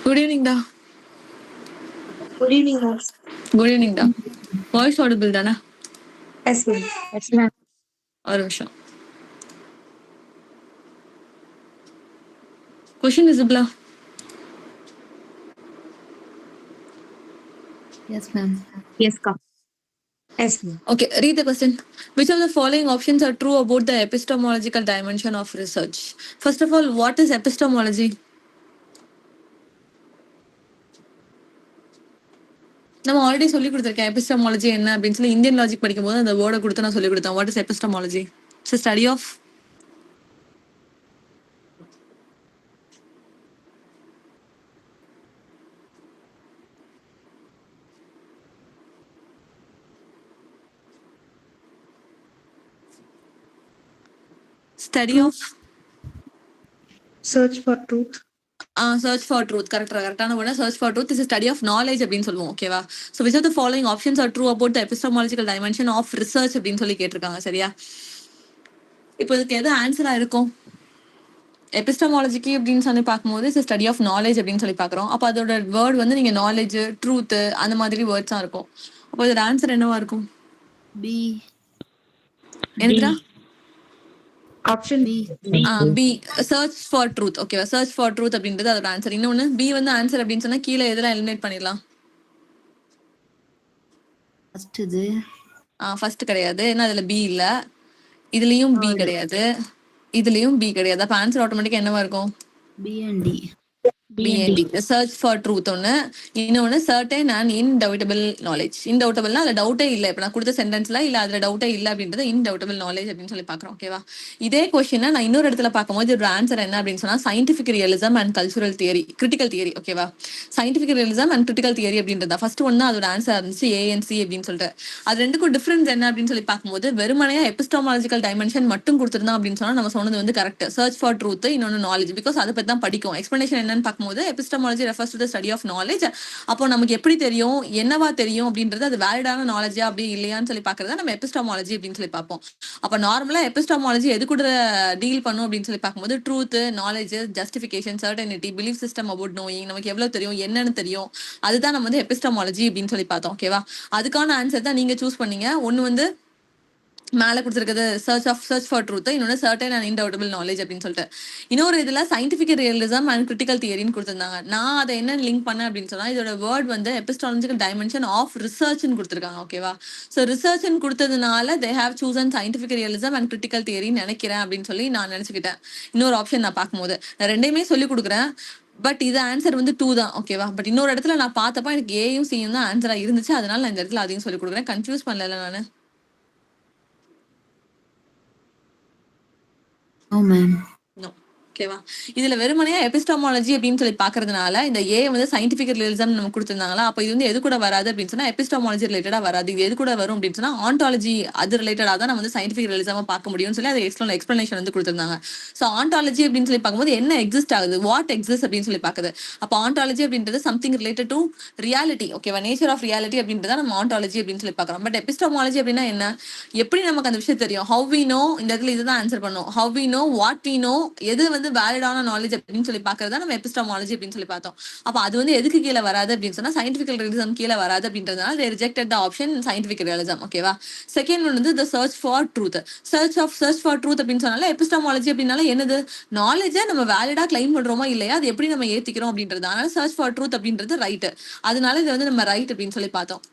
Good evening, da. Good evening, ma'am. Good evening, da. Voice audible, da na? Yes, ma'am. Yes, ma'am. ஒரு நிமிஷம். Question visible? Yes, ma'am. Yes, ma'am. Yes, ma'am. Okay, read the question. Which of the following options are true about the epistemological dimension of research? First of all, what is epistemology? நம்ம already சொல்லி கொடுத்துருக்கேன் epistemology என்ன அப்படின்னு சொல்லி Indian logic படிக்கும்போது அந்த வேர்டை கொடுத்து நான் சொல்லி கொடுத்தேன். What is epistemology? It's study of study of Search for truth. Search for truth. கரெக்டான word search for truth is study of knowledge அப்படின்னு சொல்லுவோம். ஓகேவா? So which of the following options are true about the epistemological dimension of research அப்படின்னு சொல்லி கேட்டிருக்காங்க. சரியா? இப்போ இதுக்கு எது ஆன்சரா இருக்கும்? எபிஸ்டமாலஜிக்கு அப்படின்னு சொல்லி பார்க்கும்போது இட்ஸ் ஸ்டடி ஆஃப் நாலேஜ் அப்படின்னு சொல்லி பார்க்குறோம். அப்போ அதோட வேர்ட் வந்து நீங்க நாலேஜ், ட்ரூத் அந்த மாதிரி வேர்ட்ஸா இருக்கும். அப்போ இதோட ஆன்சர் என்னவா இருக்கும்? B. என்னதுடா? Option B. B, search for truth. ஓகேவா? சர்ச் ஃபார் ட்ரூத் அப்படின்றது அதோட ஆன்சர். இன்னொன்னு பி வந்து ஆன்சர் அப்படின்னு சொன்னா கீழே எதெல்லாம் எலிமினேட் பண்ணிடலாம்? First இது. ஃபர்ஸ்ட் கிடையாது, ஏன்னா அதுல பி இல்ல, இதுலயும் பி கிடையாது, இதுலயும் பி கிடையாது. அப்ப ஆன்சர் ஆட்டோமேட்டிக்கா என்னவா இருக்கும்? B and D. BND, search for truth ஒன்னு, இன்னொன்னு certain and indubitable knowledge. இன்டவுட்டபிள்னா அதுல டவுட்டே இல்லை. இப்ப நான் கொடுத்த சென்டென்ஸ்ல இல்ல அதுல டவுட்டே இல்லை அப்படின்றது இன்டவுட்டபிள் நாலேஜ் அப்படின்னு சொல்லி பாக்குறோம். ஓகேவா? இதே கொஸ்டினை நான் இன்னொரு இடத்துல பார்க்கும்போது இதோட ஆன்சர் என்ன அப்படின்னு சொன்னா scientific realism and cultural theory, critical theory. ஓகேவா? Scientific realism and critical theory அப்படின்றதா ஃபர்ஸ்ட் ஒன் தான் அதோட ஆன்சர் இருந்துச்சு, ANC அப்படின்னு சொல்லிட்டு. அது ரெண்டுக்கும் டிஃபரன்ஸ் என்ன அப்படின்னு சொல்லி பார்க்கும்போது வெறுமனையா எபிஸ்டமாலஜிக்கல் டைமென்ஷன் மட்டும் கொடுத்துருந்தோம் அப்படின்னு சொன்னா நம்ம சொன்னது வந்து கரெக்ட். சர்ச் ஃபார் ட்ரூத், இன்னொன்னு நாலேஜ், பிகாஸ் அதை பத்தி தான் படிக்கும். எக்ஸ்பிளனேஷன் என்னன்னு பார்க்கும்போது epistemology refers to the study of knowledge. அப்போ நமக்கு எப்படி தெரியும், என்னவா தெரியும் அப்படின்றது அது வேலிடான நாலேஜா அப்படி இல்லையான்னு சொல்லி பாக்குறதா நம்ம எபிஸ்டமாலஜி அப்படின்னு சொல்லி பார்ப்போம். அப்ப நார்மலா எபிஸ்டமாலஜி எது கூட டீல் பண்ணும் அப்படின்னு சொல்லி பார்க்கும்போது truth, knowledge, justification, certainty, belief system about knowing, நமக்கு எவ்வளவு தெரியும், என்னன்னு தெரியும், அதுதான் நம்ம வந்து எபிஸ்டமாலஜி அப்படின்னு சொல்லி பார்த்தோம். ஓகேவா? அதுக்கான ஆன்சர் தான் நீங்க சூஸ் பண்ணீங்க. ஒன்னு வந்து மேல கொடுத்துருக்குது சர்ச் ஃபார் ட்ரூத், இன்னொன்னு சர்டன் அண்ட் இன்டவுட்டபிள் நாலேஜ் அப்படின்னு சொல்லிட்டு. இன்னொரு இதுல சயின்டிபிக் ரியலிசம் அண்ட் கிரிட்டிக்கல் தியரின்னு கொடுத்திருந்தாங்க. நான் அதை என்ன லிங்க் பண்ணேன் அப்படின்னு சொன்னா இதோட வேர்ட் வந்து எபிஸ்டாலஜிக்கல் டைமென்ஷன் ஆஃப் ரிசர்ச்னு கொடுத்துருக்காங்க. ஓகேவா? ஸோ ரிசர்ச்னு கொடுத்ததுனால they have chosen scientific realism and critical தியரின்னு நினைக்கிறேன் அப்படின்னு சொல்லி நான் நினைச்சுக்கிட்டேன். இன்னொரு ஆப்ஷன் நான் பார்க்கும்போது நான் ரெண்டையுமே சொல்லி கொடுக்குறேன். பட் இது ஆன்சர் வந்து 2 தான். ஓகேவா? பட் இன்னொரு இடத்துல நான் பார்த்தப்ப எனக்கு ஏயும் சியும் தான் ஆன்சரா இருந்துச்சு. அதனால நான் இந்த இடத்துல அதையும் சொல்லி கொடுக்குறேன். கன்ஃபியூஸ் பண்ணல நானு. No, ma'am. No. ஓகேவா? இதுல வெறுமனையா எபிஸ்டமாலஜி அப்படின்னு சொல்லி பாக்குறதுனால இந்த ஏ வந்து சயின்டிபிக் ரியலிசம் நம்ம கொடுத்திருந்தாங்களா, அப்ப இது வந்து எது கூட வராது அப்படின்னு சொன்னா எபிஸ்டமாலஜி ரிலேட்டடா வராது. இது எது கூட வரும் அப்படின்னு சொன்னா ஆண்டாலஜி, அது ரிலேட்டடா தான் நம்ம வந்து சயின்டிபிக் ரியலிசம் பார்க்க முடியும்னு சொல்லி அது எக்ஸ்பிளனேஷன் வந்து கொடுத்திருந்தாங்க. ஸோ ஆண்டாலஜி அப்படின்னு சொல்லி பார்க்கும்போது என்ன எக்ஸிஸ்ட் ஆகுது, வாட் எக்ஸிஸ்ட் அப்படின்னு சொல்லி பாக்குது. அப்ப ஆண்டாலஜி அப்படின்றது சம்திங் ரிலேட்டட் டு ரியாலிட்டி. ஓகேவா? நேச்சர் ஆஃப் ரியாலிட்டி அப்படின்றத நம்ம ஆண்டாலஜி அப்படின்னு சொல்லி பாக்குறோம். பட் எபிஸ்டமாலஜி அப்படின்னா என்ன, எப்படி நமக்கு அந்த விஷயம் தெரியும், ஹவ் வி நோ, இந்த இடத்துல இதுதான் ஆன்சர் பண்ணும். How we know, what we know, எது வந்து வேலிடான நாலேஜ் அப்படின்னு சொல்லி பாக்குறதா நம்ம எபிஸ்டமாலஜி அப்படின்னு சொல்லி பார்த்தோம். அப்ப அது வந்து எதுக்கு கீழே வராது அப்படின்னு சொன்னா சயின்டிபிக் ரியலிசம் கீழே வராது அப்படின்றதுனால they rejected the option scientific realism. ஓகேவா? செகண்ட் ஒன் வந்து the search for truth. search for truth அப்படின்னு சொன்னால எபிஸ்டமாலஜி அப்படின்னால என்னது, நாலேஜை நம்ம வேலிடா கிளைம் பண்றோமா இல்லையா, அது எப்படி நம்ம ஏத்திக்கிறோம் அப்படின்றது. அதனால search for truth அப்படின்றது ரைட். அதனால இது வந்து நம்ம ரைட் அப்படின்னு சொல்லி பார்த்தோம்.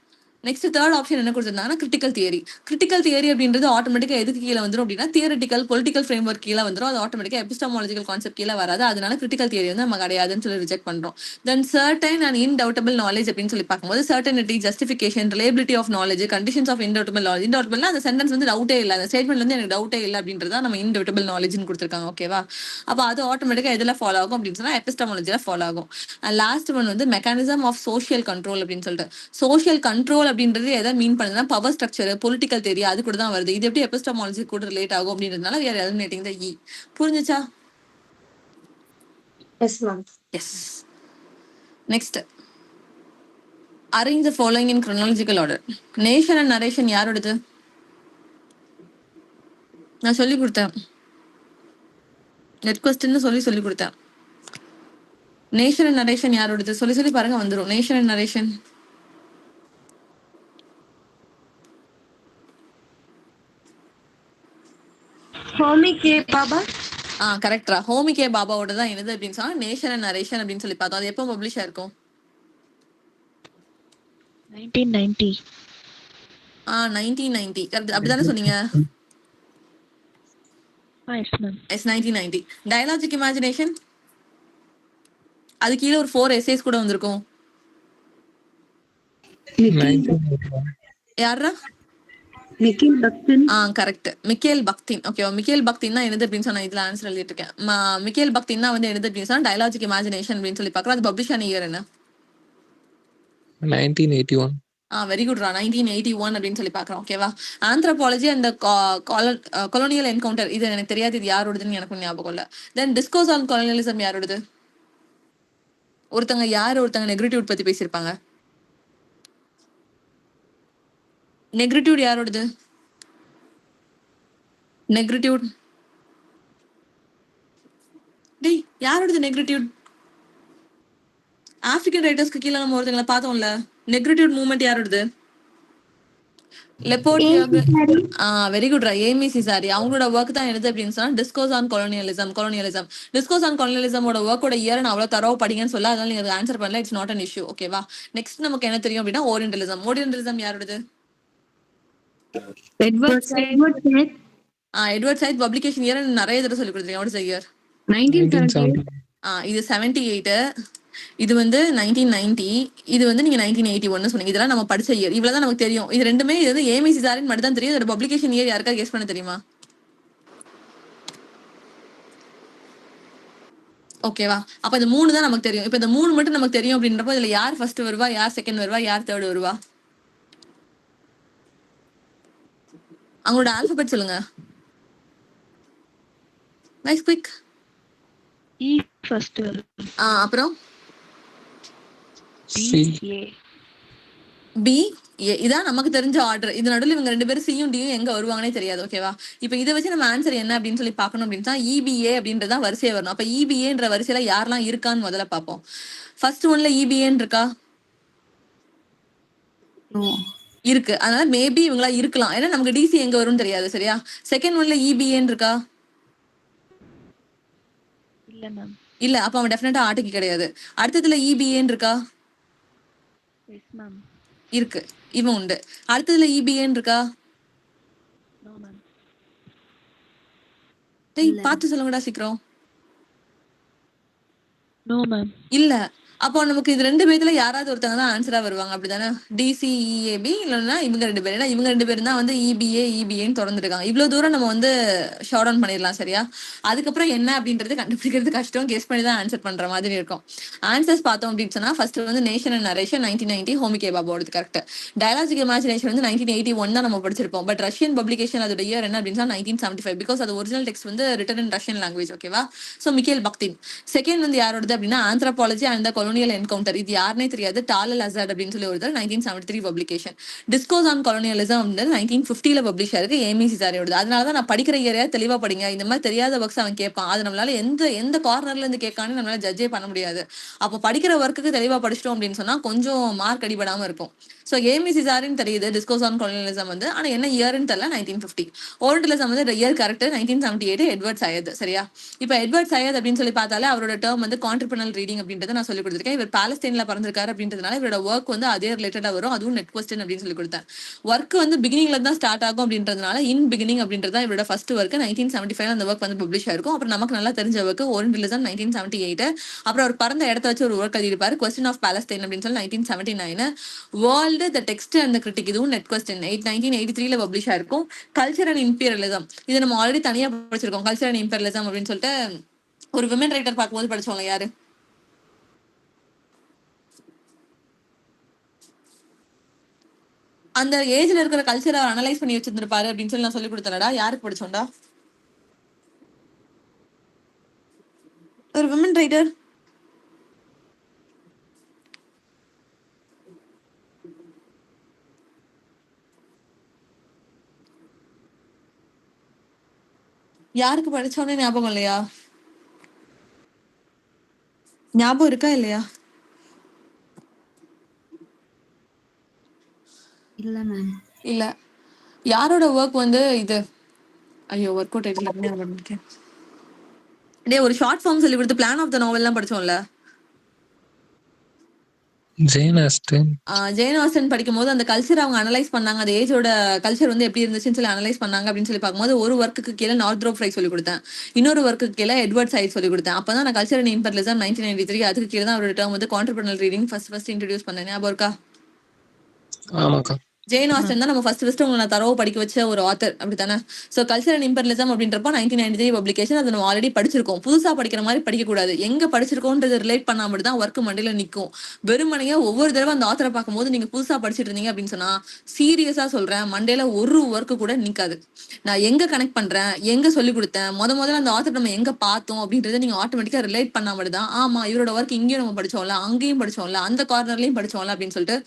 நெக்ஸ்ட் தேர்ட் ஆப்ஷன் என்ன கொடுத்திருந்தாங்கன்னா கிரிட்டிக்கல் தியரி. கிரிட்டிக்கல் தியரி அப்படின்றது ஆட்டோமேட்டிக்கா எதுக்கு கீழே வந்துடும் அப்படின்னா தியரிட்டிக்கல் பொலிட்டிக்கல் ஃப்ரேம் ஒர்க் கீழே வந்துடும். அது ஆட்டோமேட்டிக்கா எபிஸ்டமாலஜிக்கல் கான்செப்ட் கீழே வராது. அதனால கிரிட்டிக்கல் தியரி வந்து நம்ம கிடையாதுன்னு சொல்லி ரிஜெக்ட் பண்றோம். Then certain and indubitable knowledge அப்படின்னு சொல்லி பார்க்கும்போது certainty, justification, reliability of knowledge, conditions of indubitable knowledge. இன்டவுட்டபிள்னா அந்த சென்டென்ஸ் வந்து டவுட்டே இல்லை, அந்த ஸ்டேட்மெண்ட் வந்து எனக்கு டவுட்டே இல்லை அப்படின்றத நம்ம இன்டவுட்டபிள் நாலேஜ்னு கொடுத்துருக்காங்க. ஓகேவா? அப்ப அது ஆட்டோமேட்டிக்கா எதுல ஃபாலோ ஆகும் அப்படின்னு சொன்னா எபிஸ்டமாலஜில ஃபாலோ ஆகும். அண்ட் லாஸ்ட் ஒன் வந்து மெக்கானிசம் ஆஃப் சோஷியல் கண்ட்ரோல் அப்படின்னு சொல்லிட்டு. சோஷியல் கண்ட்ரோல் அப்படின்றது எதை மீன் பண்ணுதுன்னா பவர் ஸ்ட்ரக்சர், பொலிட்டிக்கல் தியரி அது கூட தான் வருது. இது எப்படி எபிஸ்டமாலஜி கூட ரிலேட் ஆகும் அப்படின்றதுனால we are eliminating the E. புரிஞ்சுச்சா? Yes, ma'am. Yes. Next, arrange the following in chronological order. Nation and narration யாரோடது? நான் சொல்லி கொடுத்தேன். நெட் கொஸ்டின் சொல்லி கொடுத்தேன். நேஷன் அண்ட் நரேஷன் யாரோடது சொல்லி சொல்லி பாருங்க வந்துரும். Nation and narration Homi K. Baba. கரெக்டா. ஹோமி கே பாபாவோட தான் என்னது அப்படின்னு சொன்னா நேஷன் அண்ட் நரேஷன் அப்படின்னு சொல்லி பார்த்தோம். அது எப்போ பப்ளிஷ் ஆயிருக்கும்? 1990. 1990 கரெக்ட். அப்படிதானே சொன்னீங்க? Yes, ma'am. எஸ் 1990. டயலாஜிக் இமேஜினேஷன் அது கீழே ஒரு 4 எஸ்ஏஸ் கூட வந்திருக்கும். யாரா? Nikhil Bhakthan. கரெக்ட். மிக்கேல் பக்தின். ஓகேவா? மிக்கேல் பக்தின் தான் என்னது அப்படின்னு சொன்னா இதுல ஆன்சர் எழுதிட்டு இருக்கேன். மிக்கேல் பக்தின் தான் வந்து என்னது அப்படின்னு சொன்னா டயலாஜிக் இமேஜினேஷன் அப்படின்னு சொல்லி பார்க்கலாம். அது பப்ளிஷ் ஆன இயர் என்ன? 1981. வெரி குட்ரா. 1981 அப்படின்னு சொல்லி பாக்குறோம். ஓகேவா? ஆந்த்ரோபாலஜி அந்த கொலோனியல் என்கவுண்டர் இது எனக்கு தெரியாது. இது யாரோடதுன்னு எனக்கு ஞாபகம் இல்ல. தென் டிஸ்கோஸ் ஆன் கொலோனியலிசம் யாரோடது? ஒருத்தங்க நெக்ரிட்டியூட் பத்தி பேசியிருப்பாங்க. நெக்ரிட்டியூட் யாரோடது? நெக்ரிட்டியூட் டேய் யாரோடது நெக்ரிட்டியூட்? ஆப்பிரிக்கன் ரைட்டர்ஸ்க்கு கீழே நம்ம ஒருத்தங்களை பார்த்தோம்ல. நெக்ரிட்டியூட் மூவ்மெண்ட் யாரோடது? வெரி குட்ரா. Aime Cesaire. அவங்களோட ஒர்க் தான் என்னது அப்படின்னு சொன்னா discourse on colonialism. Discourse on கொலோனியலிசமோட ஒர்க்கோட இயர் நான் அவ்வளவு தரவா படிங்கன்னு சொல்ல, அதனால நீங்க ஆன்சர் பண்ணல. It's not an issue. ஓகேவா? நெக்ஸ்ட் நமக்கு என்ன தெரியும் அப்படின்னா ஓரியன்டலிசம் யாரோடது? Edward Said. Edward Said. Publication year நிறைய தடவை சொல்லி கொடுத்துருக்கேன். What is the year? 1978. இது 78. இது வந்து 1990. இது வந்து நீங்க 1981 சொன்னீங்க. இதெல்லாம் நம்ம படிச்ச இயர். இவ்வளவுதான் நமக்கு தெரியும். இது ரெண்டுமே இது வந்து ஏமி சிசாரின் மட்டும் தான் தெரியும். இதோட பப்ளிகேஷன் இயர் யாருக்கா கெஸ் பண்ண தெரியுமா? ஓகேவா? அப்ப இந்த 3 தான் நமக்கு தெரியும். இப்ப இந்த 3 மட்டும் நமக்கு தெரியும் அப்படின்றப்ப இதுல யார் ஃபர்ஸ்ட் வருவா, யார் செகண்ட் வருவா, யார் தேர்ட் வருவா? அவங்களோட ஆல்பபெட் சொல்லுங்க. Nice quick. E first. அப்புறம் B, C. A. B A. இதான் நமக்கு தெரிஞ்ச ஆர்டர். இது நடுவில் இவங்க 2 பேரும் சியும் டியும் எங்க வருவாங்கன்னே தெரியாது. ஓகேவா? இப்ப இதை வச்சு நம்ம ஆன்சர் என்ன அப்படின்னு சொல்லி பார்க்கணும் அப்படின்னா இபிஏ அப்படின்றதான் வரிசையா வரணும். அப்ப இபிஏன்ற வரிசையில யாரெல்லாம் இருக்கான்னு முதல்ல பார்ப்போம். ஃபர்ஸ்ட் ஒன்ல இபிஏன்னு இருக்கா? No. இருக்கு. அதனால மேபி இவங்களா இருக்கலாம். ஏன்னா நமக்கு டிசி எங்க வரும்னு தெரியாது. சரியா? செகண்ட் ஒன்ல இபிஏன்னு இருக்கா? இல்ல ma'am. இல்ல. அப்ப அவன் டெஃபினட்டா ஆட்டுக்கு கிடையாது. அடுத்ததுல இபிஏன்னு இருக்கா? Yes ma'am. இருக்கு. இவன் உண்டு. அடுத்ததுல இபிஏன்னு இருக்கா? No ma'am. டேய் பார்த்து சொல்லுங்கடா சீக்கிரம். No ma'am. இல்ல. அப்போ நமக்கு இது 2 பேர்ல யாராவது ஒருத்தங்க தான் ஆன்சரா வருவாங்க. அப்படிதானே? டிசிஇஏபி இல்லைன்னா இவங்க 2 பேர். ஏன்னா இவங்க 2 பேரும் தான் வந்து இபிஏன்னு தொடர்ந்துருக்காங்க. இவ்வளவு தூரம் நம்ம வந்து ஷார்ட் டவுன் பண்ணிடலாம். சரியா? அதுக்கப்புறம் என்ன அப்படின்றது கண்டுபிடிக்கிறது கஷ்டம். கெஸ் பண்ணி தான் ஆன்சர் பண்ற மாதிரி இருக்கும். ஆன்சர்ஸ் பார்த்தோம் அப்படின்னு சொன்னா ஃபர்ஸ்ட் வந்து nation and narration 1990 Homi K பாபாவோடது கரெக்ட். டயலாஜிக் இமேஜினேஷன் வந்து 1981 தான் நம்ம படிச்சிருப்போம். பட் ரஷ்யன் பப்ளிகேஷன் அதோட இயர் என்ன அப்படின்னு சொன்னா 1975. பிகாஸ் அது ஒரிஜினல் டெக்ஸ்ட் வந்து ரிட்டன் இன் ரஷ்யன் லாங்குவேஜ். ஓகேவா? So Mikhail Bakhtin. செகண்ட் வந்து யாரோடது அப்படின்னா anthropology and the colonial encounter. இது யாருனே தெரியாது. டாலல் அசாட் அப்படின்னு சொல்லி ஒருத்தர் 1973 பப்ளிகேஷன். டிஸ்கோஸ் ஆன் கொலோனியலிசம் அப்படின்றது 1950 பப்ளிஷ் ஆயிருக்கு. ஏமி சிசாரியோடது. அதனாலதான் நான் படிக்கிற ஏரியா தெளிவா படிங்க. இந்த மாதிரி தெரியாத ஒர்க்ஸ் அவன் கேட்பான். அது நம்மளால எந்த கார்னர்ல இருந்து கேட்கான்னு நம்மளால ஜட்ஜே பண்ண முடியாது. அப்போ படிக்கிற ஒர்க்குக்கு தெளிவா படிச்சிட்டோம் அப்படின்னு சொன்னா கொஞ்சம் மார்க் அடிபடாம இருக்கும். சோ ஏமி சிசாரின்னு தெரியுது. டிஸ்கோஸ் ஆன் கொலோனியலிசம் வந்து ஆனா என்ன இயர்னு தெரியல. 1950. ஓரியன்டலிசம் வந்து இயர் கரெக்ட் 1978 எட்வர்ட் சையத். சரியா? இப்ப எட்வர்ட் சையத் அப்படின்னு சொல்லி பார்த்தாலே அவரோட டேர்ம் வந்து கான்ட்ரிபியூனல் ரீடிங் அப்படின்றத நான் சொல்லி கொடுத்திருக்கேன். இவர் பாலஸ்தீன்ல பிறந்திருக்காரு அப்படின்றதுனால இவரோட ஒர்க் வந்து அதே ரிலேட்டடா வரும். அதுவும் நெட் கொஸ்டின் அப்படின்னு சொல்லி கொடுத்தேன். ஒர்க் வந்து பிகினிங்ல தான் ஸ்டார்ட் ஆகும் அப்படின்றதுனால இன் பிகினிங் அப்படின்றத இவரோட ஃபர்ஸ்ட் ஒர்க் 1975 அந்த ஒர்க் வந்து பப்ளிஷ் ஆயிருக்கும். அப்புறம் நமக்கு நல்லா தெரிஞ்ச ஒர்க் ஓரியன்டலிசம் 1978. அப்புறம் அவர் பிறந்த இடத்த வச்சு ஒரு ஒர்க் எழுதியிருப்பாரு. கொஸ்டின் ஆஃப் பாலஸ்தீன் அப்படின்னு சொல்லி 1979. World the text and critic இதுவும் நெட் கொஸ்டின் 1983 பப்ளிஷ் ஆயிருக்கும். கல்ச்சர் அண்ட் இம்பீரியலிசம் இது நம்ம ஆல்ரெடி தனியா படிச்சிருக்கோம். கல்ச்சர் அண்ட் இம்பீரியலிசம் அப்படின்னு சொல்லிட்டு ஒரு விமன் ரைட்டர் பார்க்கும்போது படிச்சவங்க யாரு? அந்த ஏஜ்ல இருக்கிற கல்ச்சரை அனலைஸ் பண்ணி வச்சிருந்திருப்பாரு அப்படின்னு சொல்லி நான் சொல்லி கொடுத்தலடா. யாருக்கு படிச்சோம்டா? ஒரு விமன் ரைட்டர். யாருக்கு படிச்சோன்னே ஞாபகம் இல்லையா? ஞாபகம் இருக்கா இல்லையா? இல்ல மேம். இல்ல. யாரோட ஒர்க் வந்து இது? ஐயோ, ஒர்க் அவுட் ஆயிடுச்சு. டேய், ஒரு ஷார்ட் ஃபார்ம் சொல்லி கொடுத்து பிளான் ஆஃப் த நாவல்லாம் படிச்சோம்ல. Jane Austen. ஜெயன் ஆஸ்டன் படிக்கும் போது அந்த கல்ச்சர் அவங்க அனலைஸ் பண்ணாங்க. அந்த ஏஜோட கல்ச்சர் வந்து எப்படி இருந்துச்சுன்னு சொல்லி அனலைஸ் பண்ணாங்க அப்படின்னு சொல்லி பார்க்கும்போது ஒரு ஒர்க்குக்கு கீழே நார்த்ரோப் ஃப்ரை சொல்லி கொடுத்தேன், இன்னொரு ஒர்க்குக்கு கீழே எட்வர்ட் சைட் சொல்லி கொடுத்தேன். அப்பதான் நான் கல்ச்சர் அண்ட் இம்பர்லிசம் 1993 அதுக்கு கீழே தான் அவரோட டேர்ம் வந்து கான்ட்ரப்ரனல் ரீடிங் ஃபர்ஸ்ட் இன்ட்ரடியூஸ் பண்ணேன். ஞாபகம் இருக்கா? ஆமாக்கா. ஜெயன் ஆஸ்டன் தான் நம்ம ஃபர்ஸ்ட் உங்களை நான் தரவு படிக்க வச்ச ஒரு ஆத்தர், அப்படித்தானே? ஸோ கல்ச்சர் அண்ட் இம்பர்லிசம் அப்படின்றப்ப 1993 பப்ளிகேஷன். அதை நம்ம ஆல்ரெடி படிச்சிருக்கோம். புதுசா படிக்கிற மாதிரி படிக்கக்கூடாது. எங்க படிச்சிருக்கோன்றது ரிலேட் பண்ணா மட்டும் தான் ஒர்க் மண்டியில நிற்கும். வெறுமனையா ஒவ்வொரு தடவை அந்த ஆத்தரை பார்க்கும்போது நீங்க புதுசா படிச்சுட்டு இருந்தீங்க அப்படின்னு சொன்னா சீரியஸா சொல்றேன், மண்டேல ஒரு ஒர்க்கு கூட நிக்காது. நான் எங்க கனெக்ட் பண்றேன், எங்க சொல்லி கொடுத்தேன், முதல்ல அந்த ஆத்தர் நம்ம எங்க பார்த்தோம் அப்படின்றத நீங்க ஆட்டோமேட்டிக்கா ரிலேட் பண்ணா மட்டும் தான் ஆமா இவரோட ஒர்க் இங்கேயும் நம்ம படிச்சோம்ல, அங்கேயும் படிச்சோம்ல, அந்த கார்னர்லயும் படிச்சோம்ல அப்படின்னு சொல்லிட்டு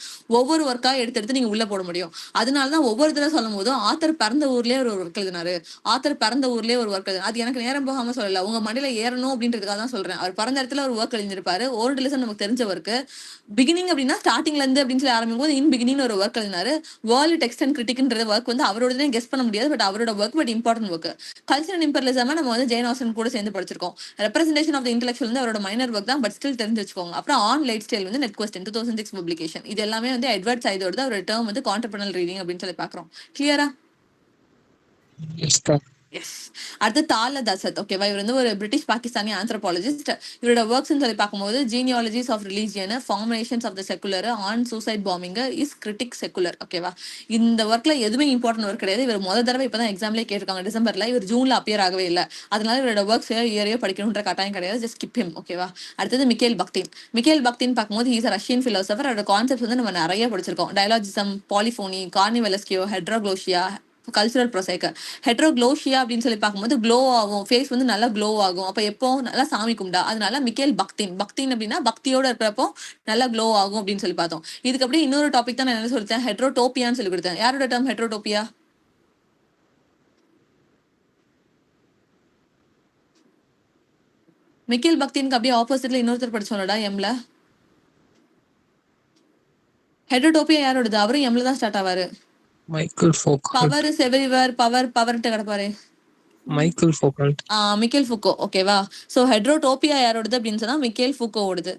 ஒவ்வொரு ஒர்க்கா எடுத்து நீங்க உள்ள போட முடியும். அதனாலதான் ஒவ்வொரு தடவை சொல்லும் போதும் ஆத்தர் பிறந்த ஊர்லயே ஒரு ஒர்க் எழுதினாரு, ஆத்தர் பிறந்த ஊர்லயே ஒரு ஒர்க் எழுதினாரு. அது எனக்கு நேரம் போகாம சொல்லல, உங்க மண்டையில ஏறணும் அப்படின்றதுக்காக தான் சொல்றேன். அவர் பிறந்த இடத்துல ஒரு ஒர்க் எழுதிருப்பாரு. ஓல்டு லிசன் நமக்கு தெரிஞ்ச ஒர்க். பிகினிங் அப்படின்னா ஸ்டார்டிங்ல இருந்து அப்படின்னு சொல்லி ஆரம்பிக்கும் போது இன் பிகினிங் ஒரு ஒர்க் எழுதினாரு. வேர்ல்டு டெக்ஸ்ட் அண்ட் கிரிட்டிக்ன்ற ஒர்க் வந்து அவரோட கெஸ் பண்ண முடியாது, பட் அவரோட work but important work. Culture and imperialism நம்ம வந்து ஜெயன் ஆஸ்டன் கூட சேர்ந்து படிச்சிருக்கோம். ரெப்ரசன்டேஷன் ஆஃப் தி இன்டெலெக்சுவல் வந்து அவரோட மைனர் ஒர்க் தான், பட் ஸ்டில் தெரிஞ்சு வச்சுக்கோங்க. அப்புறம் ஆன் லைட் ஸ்டைல் வந்து நெட் கொஸ்டின் 2006 பப்ளிகேஷன். இது எல்லாமே வந்து எட்வர்ட் சைடோட ஒரு டேர்ம் வந்து கான்ட்ரப்ரனல் ரீடிங் அப்படின்னு சொல்லி பாக்குறோம். கிளியரா? எஸ்கா. எஸ். அடுத்து தால தசத், ஓகேவா? இவர் வந்து ஒரு பிரிட்டிஷ் பாகிஸ்தானி ஆந்த்ரோபாலஜிஸ்ட். இவரோட ஒர்க்ஸ் சொல்லி பார்க்கும்போது genealogies of religion, formations of the secular, on suicide bombing, is critic secular, ஓகேவா? இந்த ஒர்க்ல எதுவுமே இம்பார்ட்டன்ட் ஒர்க் கிடையாது. இவர் முதல் தடவை இப்பதான் எக்ஸாம்லேயே கேட்டிருக்காங்க டிசம்பர்ல. இவர் ஜூன்ல அப்பியர் ஆகவே இல்லை. அதனால இவரோட ஒர்க்ஸ் இயரையோ படிக்கணுன்ற கட்டாயம் கிடையாது. ஜஸ்ட் ஸ்கிப் ஹிம், ஓகேவா? அடுத்தது மிக்கேல் பக்தின். மிக்கேல் பக்தின் பார்க்கும்போது ஹீஸ் ரஷ்யன் பிலாசபர். அவரோட கான்செப்ட்ஸ் வந்து நம்ம நிறைய படிச்சிருக்கோம். டயலாஜிசம், பாலிஃபோனி, கார்னிவலஸ்கியோ, ஹெட்ரோக்ளோஷியா, கல்ச்சுரல் ப்ரொசைக். ஹெட்ரோக்ளோஷியா அப்படின்னு சொல்லி பார்க்கும்போது க்ளோ ஆகும், ஃபேஸ் வந்து நல்லா க்ளோ ஆகும். அப்போ எப்போ நல்லா சாமி கும்பிட்டா, அதனால மிக்கேல் பக்தின் அப்படின்னா பக்தியோட இருக்கிறப்போ நல்லா க்ளோ ஆகும் அப்படின்னு சொல்லி பார்த்தோம். இதுக்கு அப்படியே இன்னொரு டாபிக் தான் நான் என்ன சொல்லிட்டேன், ஹெட்ரோடோப்பியான்னு சொல்லி கொடுத்தேன். யாரோட டேர்ம் ஹெட்ரோடோப்பியா? மிக்கேல் பக்தினுக்கு அப்படியே ஆப்போசிட்ல இன்னொருத்தர் படிச்சோம்லடா எம்ல. ஹெட்ரோடோப்பியா யாரோடது? அவரும் எம்ல தான் ஸ்டார்ட் ஆவாரு. Michel Foucault. பவர் எவரிவேர், பவர்ட்டு கிடப்பாரு. Michel Foucault. மிக்கேல் ஃபுக்கோ, ஓகேவா? ஸோ ஹெட்ரோடோப்பியா யாரோடது அப்படின்னு சொன்னா மிக்கேல் ஃபுக்கோவோடது.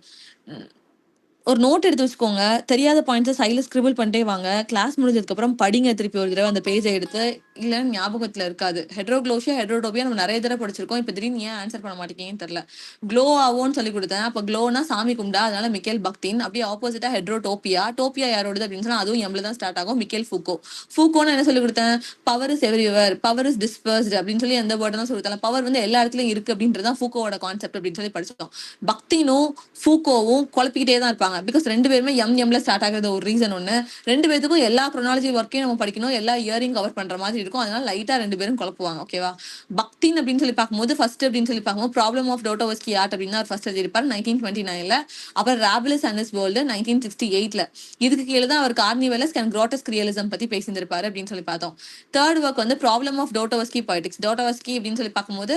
ஒரு நோட் எடுத்து வச்சுக்கோங்க. தெரியாத பாயிண்ட்ஸ் சைட்ல ஸ்கிரிபிள் பண்ணிட்டே வாங்க. கிளாஸ் முடிஞ்சதுக்கு அப்புறம் படிங்க திருப்பி ஒரு தடவை அந்த பேஜை எடுத்து. இல்லைன்னு ஞாபகத்துல இருக்காது. ஹெட்ரோக்ளோஷியா, ஹெட்ரோடோபியா நம்ம நிறைய தடவை படிச்சிருக்கோம். இப்ப திடீர்னு ஏன் ஆன்சர் பண்ண மாட்டேங்கன்னு தெரியல. க்ளோ ஆவோன்னு சொல்லி கொடுத்தேன். அப்ப க்ளோனா சாமி கும்பிட்டா, அதனால மிக்கேல் பக்தின். அப்படியே ஆப்போசிட்டா ஹெட்ரோடோப்பியா. டோப்பியா யாரோடது அப்படின்னு சொன்னா அதுவும் எம்ல தான் ஸ்டார்ட் ஆகும், மிக்கேல் ஃபுக்கோ. ஃபுக்கோன்னு என்ன சொல்லி கொடுத்தேன், power is எவரிவேர், power is dispersed அப்படின்னு சொல்லி எந்த வேர்டு தான் சொல்லி கொடுத்தேன். பவர் வந்து எல்லா இடத்துலயும் இருக்கு அப்படின்றதான் ஃபுக்கோவோட கான்செப்ட் அப்படின்னு சொல்லி படிச்சிட்டோம். பக்தினும் ஃபூக்கோவும் குழப்பிக்கிட்டே தான் இருப்பாங்க. பிகாஸ் ரெண்டு பேருமே எம்ல ஸ்டார்ட் ஆகுறது ஒரு ரீசன் ஒண்ணு. ரெண்டு பேருக்கும் எல்லா குரோனாலஜி ஒர்க்கையும் நம்ம படிக்கணும், எல்லா இயரிங் கவர் பண்ற மாதிரி இருக்கும். அதனால லைட்டா ரெண்டு பேரும் குழப்புவாங்க, ஓகேவா? பக்தின் அப்படின்னு சொல்லி பார்க்கும்போது ஃபர்ஸ்ட் அப்படின்னு சொல்லி பார்க்கும்போது ப்ராப்ளம் ஆஃப் டோட்டோவஸ்கி ஆர்ட் அப்படின்னு அவர் ஃபர்ஸ்ட் எழுதியிருப்பார் 1929. அப்புறம் ராபிலஸ் அண்ட் ஹிஸ் வேர்ல்டு 1968. இதுக்கு கீழே தான் அவர் கார்னிவலஸ் அண்ட் கிராட்டஸ்க் ரியலிசம் பத்தி பேசியிருப்பாரு அப்படின்னு சொல்லி பார்த்தோம். தேர்ட் ஒர்க் வந்து ப்ராப்ளம் ஆஃப் டோட்டோவஸ்கி பொய்டிக்ஸ். டோட்டோவஸ்கி அப்படின்னு சொல்லி பார்க்கும்போது